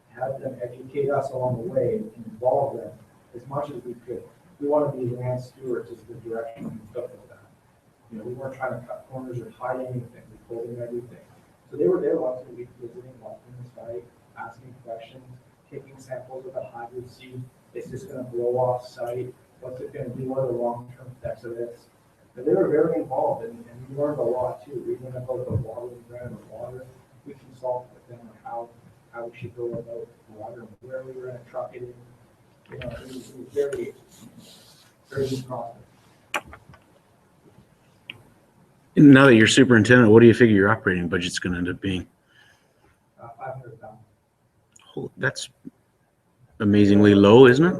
had them educate us along the way and involve them as much as we could. We want to be land stewards is the direction we took with that. We weren't trying to cut corners or hide anything. We told them everything. So they were there once a week visiting, walking the site, asking questions, taking samples of the hybrid seed. Is this going to blow off site? What's it going to do? What are the long-term effects of this? But they were very involved, and we learned a lot too. We learned about the water, we ran the water. We consulted with them on how we should go about water and where we were going to truck it in. It was very, very good process. Now that you're superintendent, what do you figure your operating budget's going to end up being? 500,000. Oh, that's amazingly low, isn't it?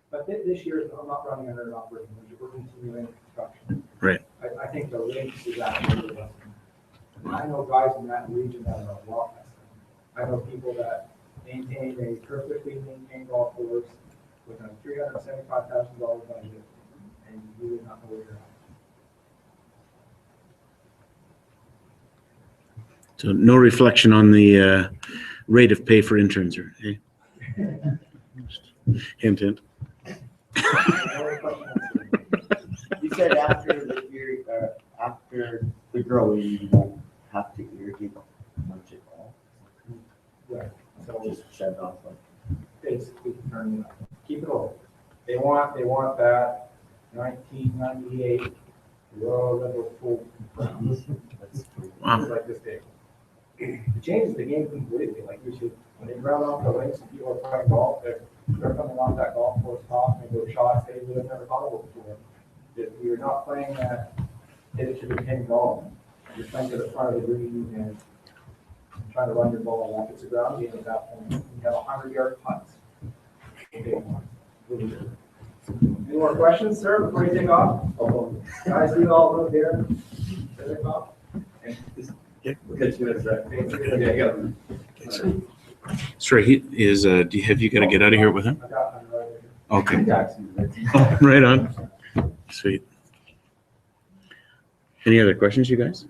But this year, I'm not running under an operating budget. We're continuing construction. Right. I think the links is actually less. I know guys in that region that are a lot less. I know people that maintain a perfectly maintained golf course with a $375,000 budget, and you would not know where you're at. So no reflection on the rate of pay for interns, or hey? Hint, hint. You said after the growing, you won't have to irrigate much at all. Right. So just shut it off like. Basically, turn it up. Keep it open. They want that 1998 Royal Rebel full. Wow. Like this day. It changes the game completely. Like you should, when they ground off the links and people are playing golf, they're coming off that golf course top and go shots they would have never thought about before. If you're not playing that, hit it to the pin golf. You're playing to the front of the green and trying to run your ball like it's a ground game at that point. You have 100-yard putts. Really good. Any more questions, sir, before you take off? Guys, you all move here. Take off. We'll catch you in a sec. Yeah, you got it. Sorry, have you got to get out of here with him? Okay. Oh, right on. Sweet. Any other questions, you guys?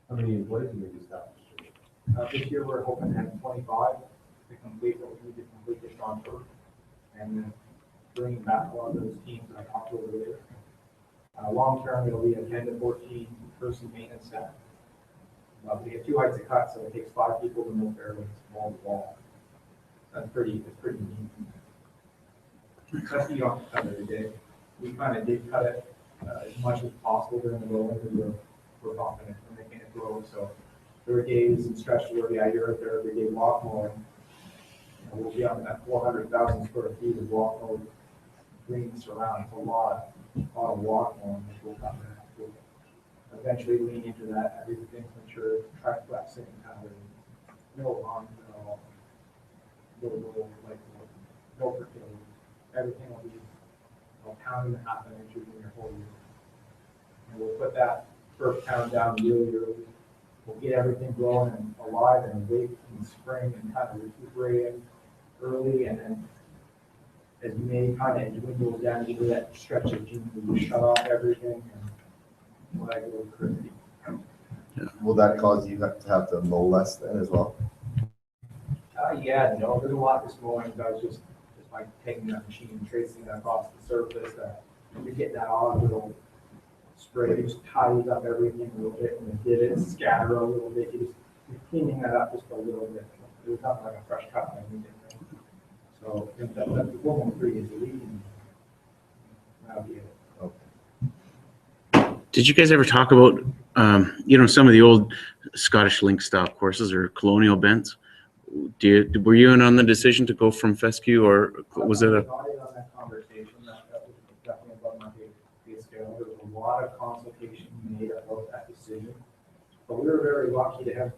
How many employees do you staff? This year, we're hoping to have 25 to complete what we need to complete this on first. And then bring back a lot of those teams that I talked about earlier. Long term, it'll be a 10 to 14 person maintenance staff. We have 2 heights of cut, so it takes 5 people to move fairways, wall to wall. That's pretty neat. That's, you don't cut it every day. We kind of did cut it as much as possible during the rolling because we're confident in making it grow. So there are days and stretches where the idea right there every day walk mowing. We'll be on that 400,000 square feet of walk mowed greens around. It's a lot of walk mowing which will come back. We'll eventually lean into that. Everything's mature, track flexing, kind of no lawn, no fertility. Everything will be a pound and a half an inch in your whole year. And we'll put that first pound down really early. We'll get everything growing and alive and awake in the spring and kind of recuperating early. And then as May kind of dwindles down into that stretch of June, we shut off everything and let it go crazy. Will that cause you to have to mow less then as well? Yeah, no, there's a lot this morning. I was just by taking that machine and tracing that across the surface, that you're getting that on little spray, just tidies up everything a little bit, and the divots scatter a little bit. You're cleaning that up just a little bit. There's nothing like a fresh cut or anything. So I think that the 413 is the leading. That'll be it. Did you guys ever talk about, some of the old Scottish Link style courses or colonial bents? Were you in on the decision to go from fescue, or was it a? Not in on that conversation. That was definitely above my pay scale. There was a lot of consultation made about that decision, but we were very lucky to have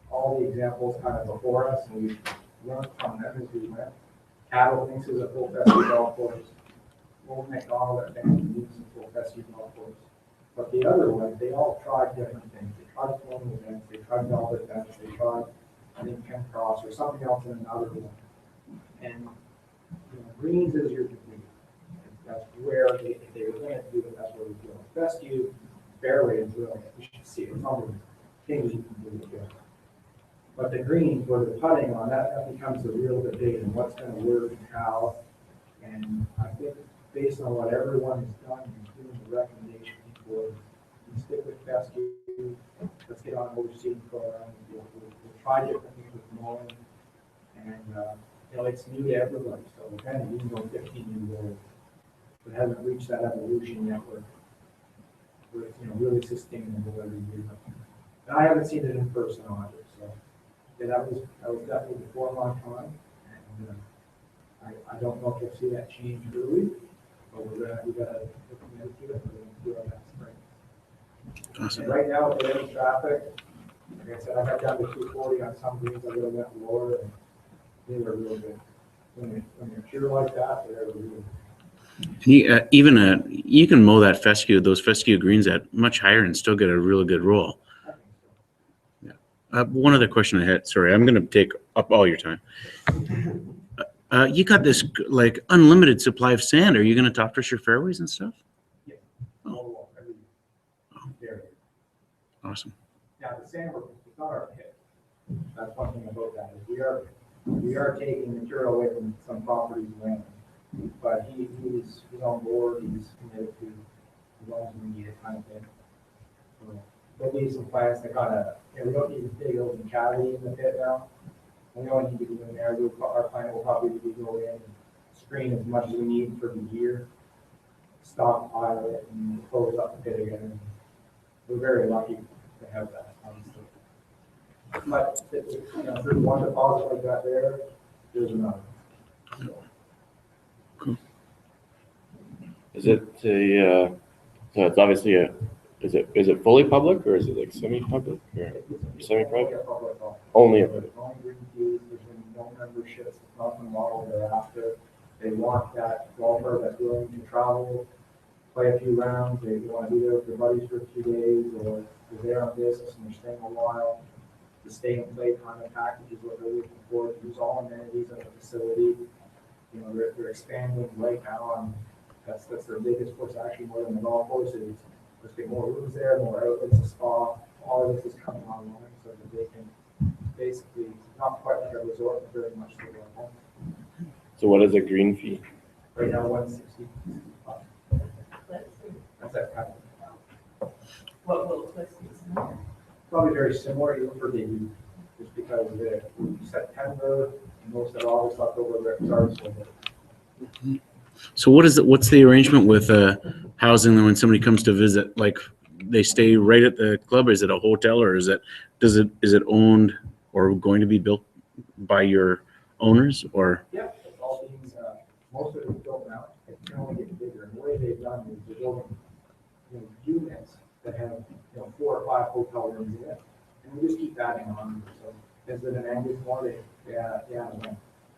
all the examples kind of before us, and we learned from them as we went. Cabot Links is a full fescue golf course. Old McDonald at Van Leaves is a full fescue golf course. But the other ones, they all tried different things. They tried floating events, they tried velvet events, they tried, I think, Ken Cross or something else in another one. And greens is your degree. That's where if they were going to do it, that's where we go. Fescue, fairway is really, you should see it. It's all the things you can do together. But the greens, where the putting on, that becomes the real debate and what's going to work and how. And I think based on what everyone has done, including the recommendation for you stick with fescue, let's get on overseeing program. We'll try different things with mowing. And it's new to everybody. So we're kind of even though 15 years old, but haven't reached that evolution yet where it's really sustainable every year. And I haven't seen it in person either. So yeah, that was definitely before my time. And I don't know if you'll see that change early, but we got to look at it. We're going to do it next spring. Awesome. And right now, with the heavy traffic, like I said, I got down to 240 on some greens. I really went lower, and they were real good. When you're pure like that, they're real good. You can mow that those fescue greens at much higher and still get a really good roll. Yeah. One other question I had. Sorry, I'm going to take up all your time. You got this like unlimited supply of sand. Are you going to top dress your fairways and stuff? Yeah. Oh. Awesome. Yeah, the sand work is not our pit. That's one thing about that is we are taking material away from some properties land, but he's on board. He's committed to as long as we need it kind of thing. So there'll be some plans that we don't need to dig open cavity in the pit now. We only need to go in there. Our plan will probably be to go in and screen as much as we need for the year, stockpile it, and close up the pit again. We're very lucky to have that, obviously. But if there's one deposit like that there's another. Cool. Is it so it's obviously is it fully public or is it like semi-public or semi-private? Only a public. Only green fees, there's been no memberships, it's not the model thereafter. They want that golfer that's willing to travel, play a few rounds, they want to be there with their buddies for a few days, or they're there on business and they're staying a while. The stay and play kind of package is what they're looking for, use all amenities of the facility. You know, they're expanding right now, and that's their biggest course, actually more than the golf course is. There's getting more rooms there, more outlets, a spa, all of this is coming online so that they can basically, not quite like a resort, but very much like a home. So what is a green fee? Right now, 160. That's that kind of. What will Cliffs be similar? Probably very similar, even for the, just because the September, most of August, October, it starts with. So what's the arrangement with housing them when somebody comes to visit? Like they stay right at the club? Is it a hotel, or is it owned or going to be built by your owners, or? Yeah, it's all being, most of it is built now. It can only get bigger. And the way they've done is they're building, units that have, 4 or 5 hotel rooms in it. And we just keep adding on. So as the demand gets more, they add on.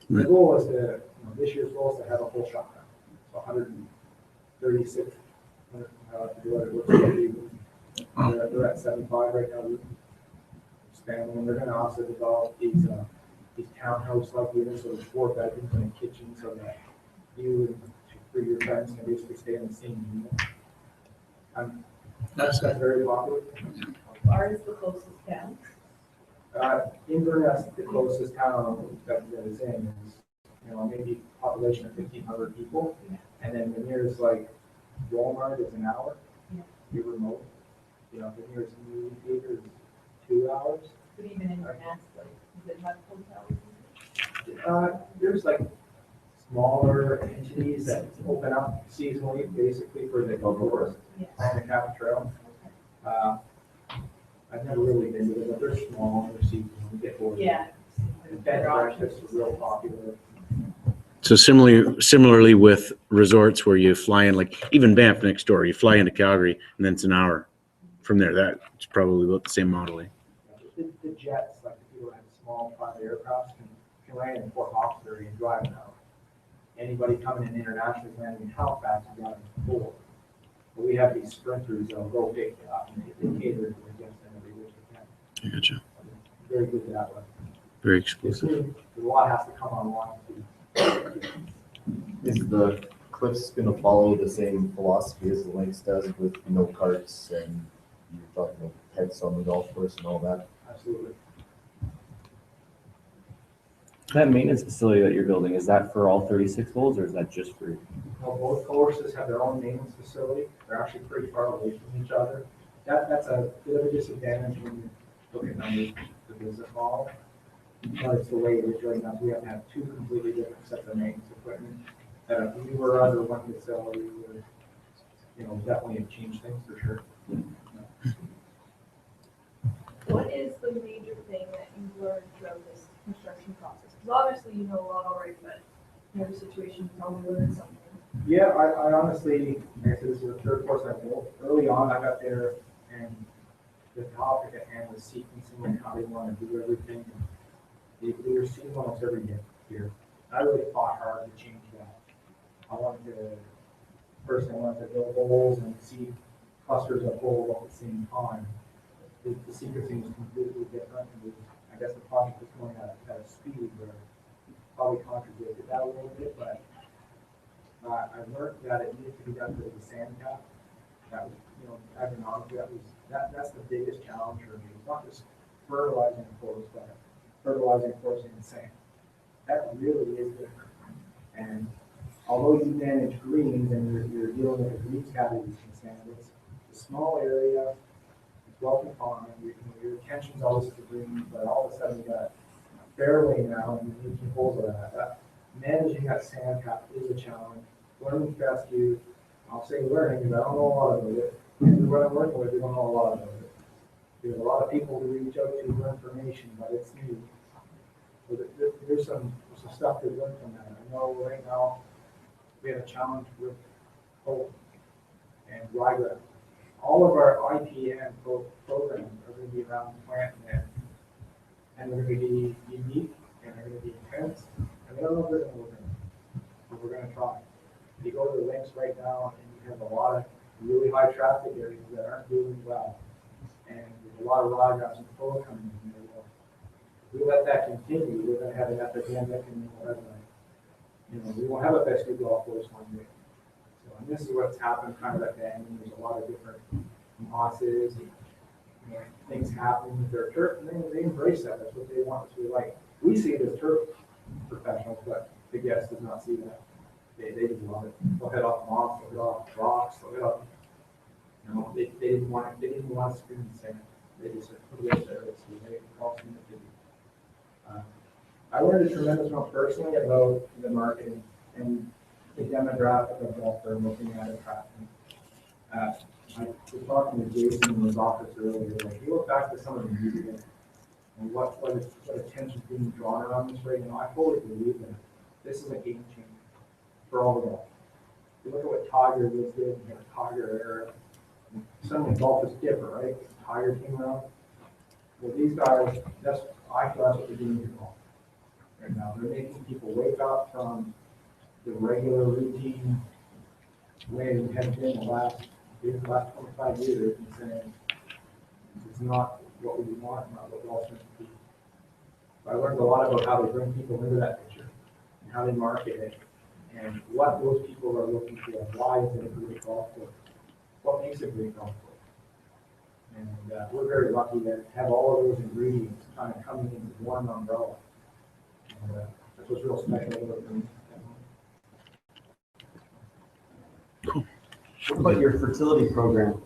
The goal is to, this year's goal is to have a full shop now. So 136, they're at 75 right now. Expanding, and they're going to also develop these townhouse-like units, so there's 4 bedrooms and a kitchen, so that you and 3 of your friends can basically stay in the same unit. That's very popular. How far is the closest town? Inverness, the closest town that is in is, maybe population of 1,500 people. And then the nearest, like, Walmart is an hour. You're remote. The nearest movie theater is 2 hours. But even in Inverness, like, does it have hotels? There's like smaller entities that open up seasonally, basically for the golf course and the Cabot Trail. I've never really been to them, but they're small, they're seasonal, you get bored. Yeah. And bed and breakfast is real popular. So similarly with resorts where you fly in, like even Banff next door, you fly into Calgary and then it's an hour from there. That's probably about the same modeling. The jets, like the people that have small private aircrafts, can land in Fort Hawkesbury and drive an hour. Anybody coming in internationally landing in Halifax is driving 4. But we have these sprinters that'll go pick you up and they cater to the guests in every which they can. I gotcha. Very good that way. Very exclusive. A lot has to come online too. Is the Cliffs going to follow the same philosophy as the Links does with no carts and you're talking about pets on the golf course and all that? Absolutely. That maintenance facility that you're building, is that for all 36 holes or is that just for? Well, both courses have their own maintenance facility. They're actually pretty far away from each other. That's a bit of a disadvantage when you look at the business model. But it's the way it is right now. We have to have 2 completely different sets of maintenance equipment. That if we were under one facility, we would, definitely have changed things for sure. What is the major thing that you've learned throughout this construction process? Because obviously you know a lot already, but in every situation you probably learn something. Yeah, I honestly, this is the 3rd course I built. Early on, I got there and the topic at hand was sequencing and how they want to do everything. We were seeing almost every day here. I really fought hard to change that. I wanted to build holes and see clusters of holes at the same time. The sequencing was completely different. I guess the project was going at a speed where probably contradicted that a little bit, but I learned that it needed to be done with the sand cap. That was, agronomically, that's the biggest challenge for me. It's not just fertilizing the course, but fertilizing the course in sand. That really is different. And although you manage greens and you're dealing with the greens cavities in sand, it's a small area. Well confined, your attention's always to the green, but all of a sudden you got a fairway now and you need to keep hold of that. Managing that sand cap is a challenge. Learning fescue, I'll say learning because I don't know a lot about it. What I'm working with, we don't know a lot about it. There's a lot of people to reach out to for information, but it's new. So there's some stuff to learn from that. I know right now we have a challenge with hope and ryegrass. All of our IPM programs are going to be around plant and they're going to be unique and they're going to be intense. And we don't know if they're going to work. We're we're gonna try. You go to the links right now and you have a lot of really high traffic areas that aren't doing well. And there's a lot of rod guys and polo coming in there. Well, if we let that continue, we're gonna have an epidemic and whatever. You know, we won't have a best golf course one day. So, and this is what's happened kind of at the end. There's a lot of different mosses and, you know, things happen with their turf, and they embrace that. That's what they want. That's what we like. We see it as turf professionals, but the guest does not see that. They just love it. They'll head off moss, they'll head off rocks, they'll head off. You know, they didn't want to screen the sand. They just said, put it there. It's they all seem to do. I learned a tremendous amount personally about the marketing and the demographic of golf they're looking at attracting. I was talking to Jason in his office earlier. Like, you look back to some of the media and what attention is being drawn around this right now. I fully believe that this is a game changer for all the golf. You look at what Tiger Woods did in the Tiger era. Suddenly golf is different, right? Tiger came around. Well, these guys, I feel that's what they're doing to golf right now. They're making people wake up from the regular routine way we have been the last 25 years and saying it's not what we want, not what golf's meant to be. I learned a lot about how they bring people into that picture and how they market it and what those people are looking for. Why is it a great golf course? What makes it a great golf course? And we're very lucky to have all of those ingredients kind of coming into one umbrella. And that's what's real special about them. What about your fertility program?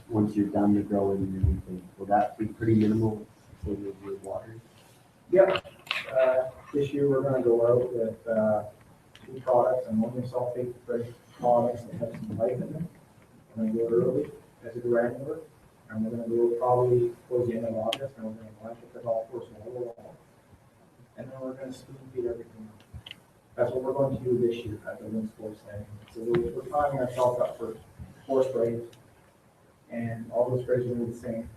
Once you're done the growing and everything, will that be pretty minimal for your water? Yep. This year we're going to go out with 2 products, ammonium sulfate products that have some life in them. We're going to go early as a granular, and we're going to go probably towards the end of August, and we're going to blanket the golf course all along. And then we're going to spoon feed everything. That's what we're going to do this year at the Links Sports Center. So we're tying ourselves up for 4 sprays, and all those sprays are going to be the same.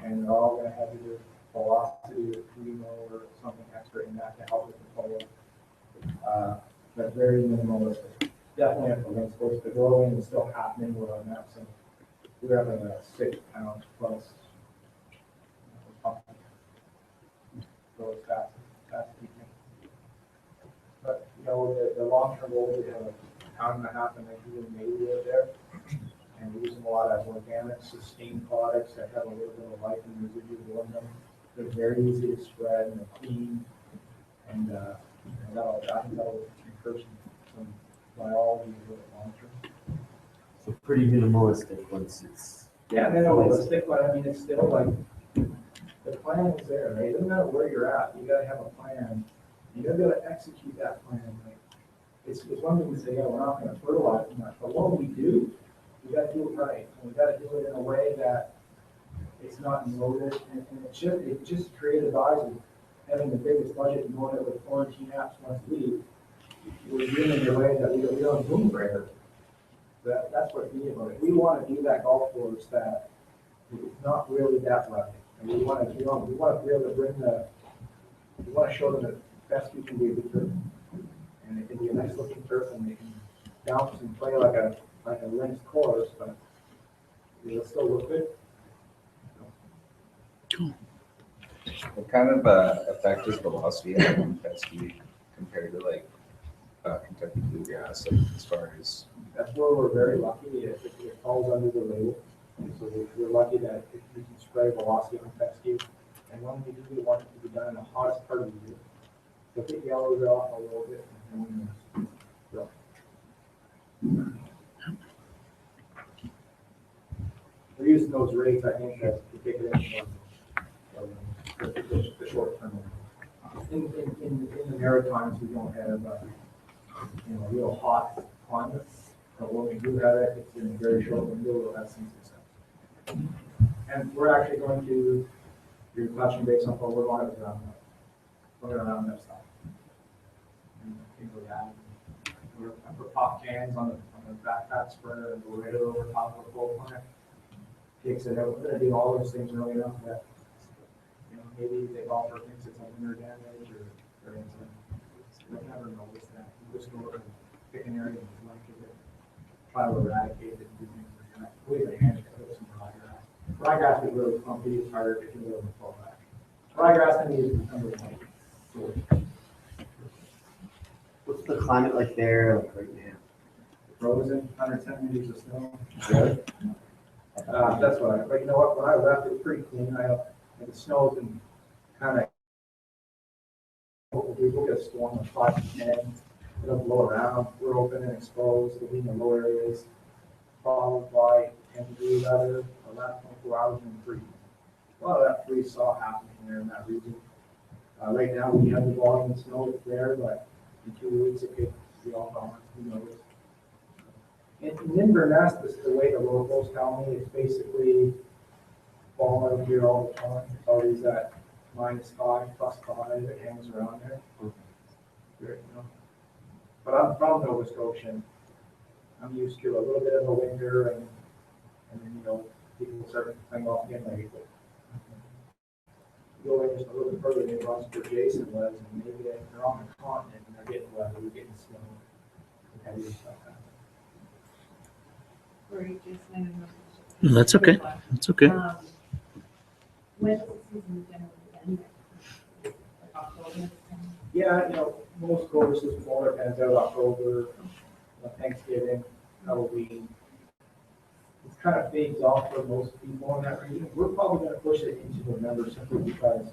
And they're all going to have either velocity or primo or something extra in that to help with the polo. But very minimalistic. Definitely at the Links Sports. The growing is still happening. We're on that. So we're having a 6 pound plus. Go as fast as we can. But, you know, the long-term goal is to have a pound and a half of nitrogen maybe out there. And we're using a lot of organic, sustained products that have a little bit of life and residual in them. They're very easy to spread and they're clean. And I think that'll encourage some biology a little long-term. So pretty minimalistic once it's... Yeah, minimalistic, but I mean, it's still like, the plan is there, right? It doesn't matter where you're at, you gotta have a plan. You gotta be able to execute that plan. Like, it's one thing to say, yeah, we're not gonna fertilize much, but what we do, we gotta do it right. And we gotta do it in a way that it's not loaded, and it just created eyes of having the biggest budget and going out with quarantine apps once a week. We're doing it in a way that we don't boom breaker. That's what's neat about it. We want to do that golf course that it's not really that rugged. And we want to be able to we want to show them the best we can do with turf. And it can be a nice looking turf and they can bounce and play like a links course, but it'll still look good. What kind of effect does velocity have on pesky compared to like Kentucky bluegrass, like as far as? That's where we're very lucky. It falls under the label. So we're lucky that we can spray velocity on fescue. And when we do, we want it to be done in the hottest part of the year. So if it yellows off a little bit, and we're using those rates, I think, to take it in the short term. In the Maritimes, we don't have real hot climates. But when we do have it, it's in a very short window. We'll have some success. And we're actually going to, you're touching base on what we're going to round up. We're going to round up stuff. I put pop cans on the backpack spreader and go right over top of the full plant. Takes it out. We're going to do all those things early enough that maybe the golfer thinks it's a winter damage or I've never noticed that. You just go and pick an area and like it, try to eradicate it, and do things like that. I believe they hand cut some ryegrass. Ryegrass is really clumpy, it's harder to kill in the fall back. Ryegrass can use under the tank. What's the climate like there like right now? Frozen, 100 centimeters of snow. That's what I, but you know what, when I left, it was pretty clean. And the snow's been kind of, we'll get a storm of 5 to 10. It'll blow around. We're open and exposed. There'll be no low areas, followed by 10 degree weather. The last 24 hours in freeze. A lot of that freeze saw happening there in that region. Right now, we have the volume of snow that's there, but in 2 weeks, it could be all gone. Who knows? In Inverness, this is the way the locals tell me, it's basically falling out here all the time. It's always that -5, +5 that hangs around there. You know. But I'm from Nova Scotia. I'm used to a little bit of a winter and then, you know, people start playing off again late. But you go in just a little bit further than Ross where Jason was, and maybe they're on the continent and they're getting weather, we're getting snow and heavy stuff. Sorry, Jason. No, that's okay. That's okay. When does the season generally end? Like October? Yeah, you know, most courses fall depends out October, Thanksgiving, Halloween. It kind of fades off for most people in that region. We're probably going to push it into November simply because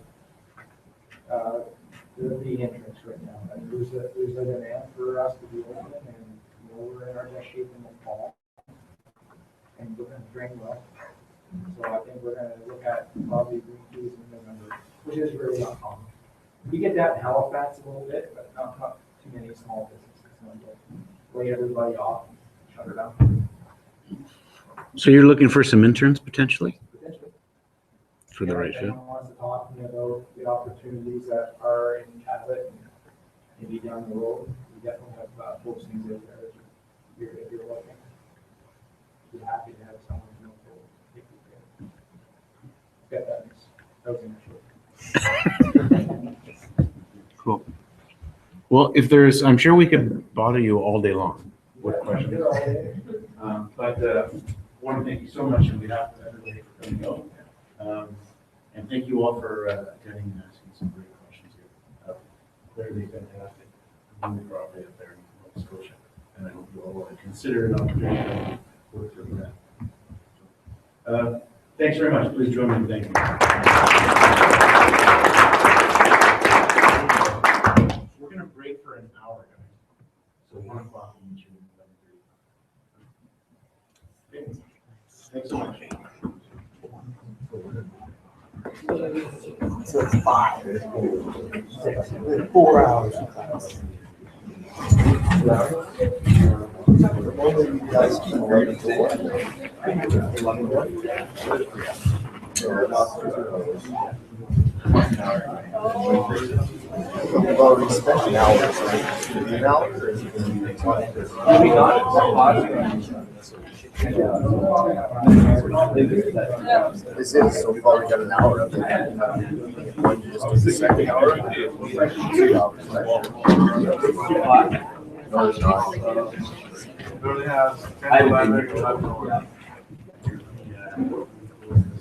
there'll be interest right now. I mean, there's a demand for us to be open, and you know, we're in our best shape in the fall, and we're going to drain well. So I think we're going to look at probably green peas in November, which is really not common. We get that in Halifax a little bit, but not too many small businesses. Lay everybody off, shut her down. So you're looking for some interns potentially? Potentially. For the right fit. fit? Anyone wants to talk to me about the opportunities that are in Cabot and maybe down the road, we definitely have postings out there if you're looking. Be happy to have someone to know if you can. Get that next. That was initial. Cool. Well, if there's, I'm sure we could bother you all day long with questions. But I want to thank you so much on behalf of everybody for coming out. And thank you all for attending and asking some great questions here. Clearly fantastic. New property up there in Nova Scotia. And I hope you all will consider an opportunity to work through that. Thanks very much. Please join me in thanking you. We're going to break for an hour, guys. So 1 o'clock we'll meet you at 11:30. Thanks so much. So it's 5, 6, 4 hours. You guys keep working You've already spent an hour. An hour, or is it going to be next month? This is, so we've already got an hour of it. Just the second hour? 2 hours, right? No, it's not.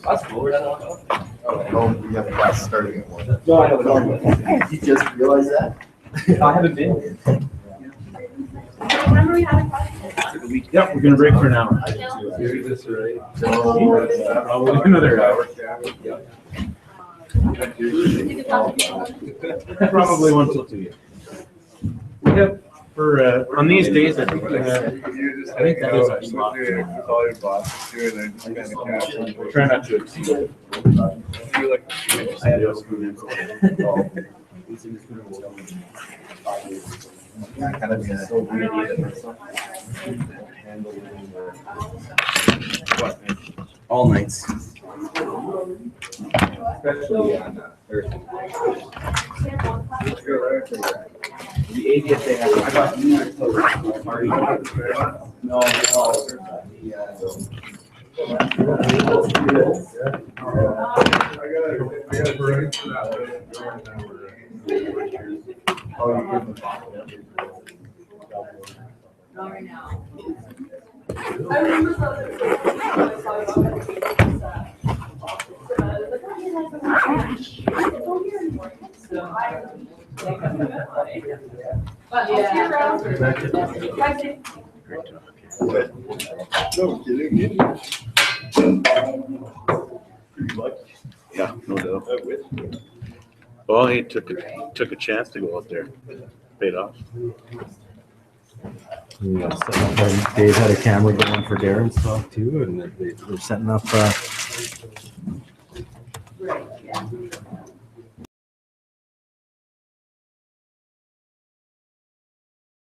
That's cool. We're done. Oh, we have a class starting at 1. No, I know. You just realized that? I haven't been. Remember we had a question? Yep, we're going to break for an hour. Hear this right? We'll do another hour. Probably 1 till 2. We have for on these days. I think that is our slot. Try not to exceed it. I had those screwed in. Kind of All nights. Especially on Earthmoving. The 80th day I got no. Oh, you give them. Not right now. I remember something. But I'll see you around. No kidding. Pretty much. Yeah, no doubt. Well, he took a chance to go out there. Paid off. Yeah, setting up Dave had a camera going for Darren's talk too, and they're setting up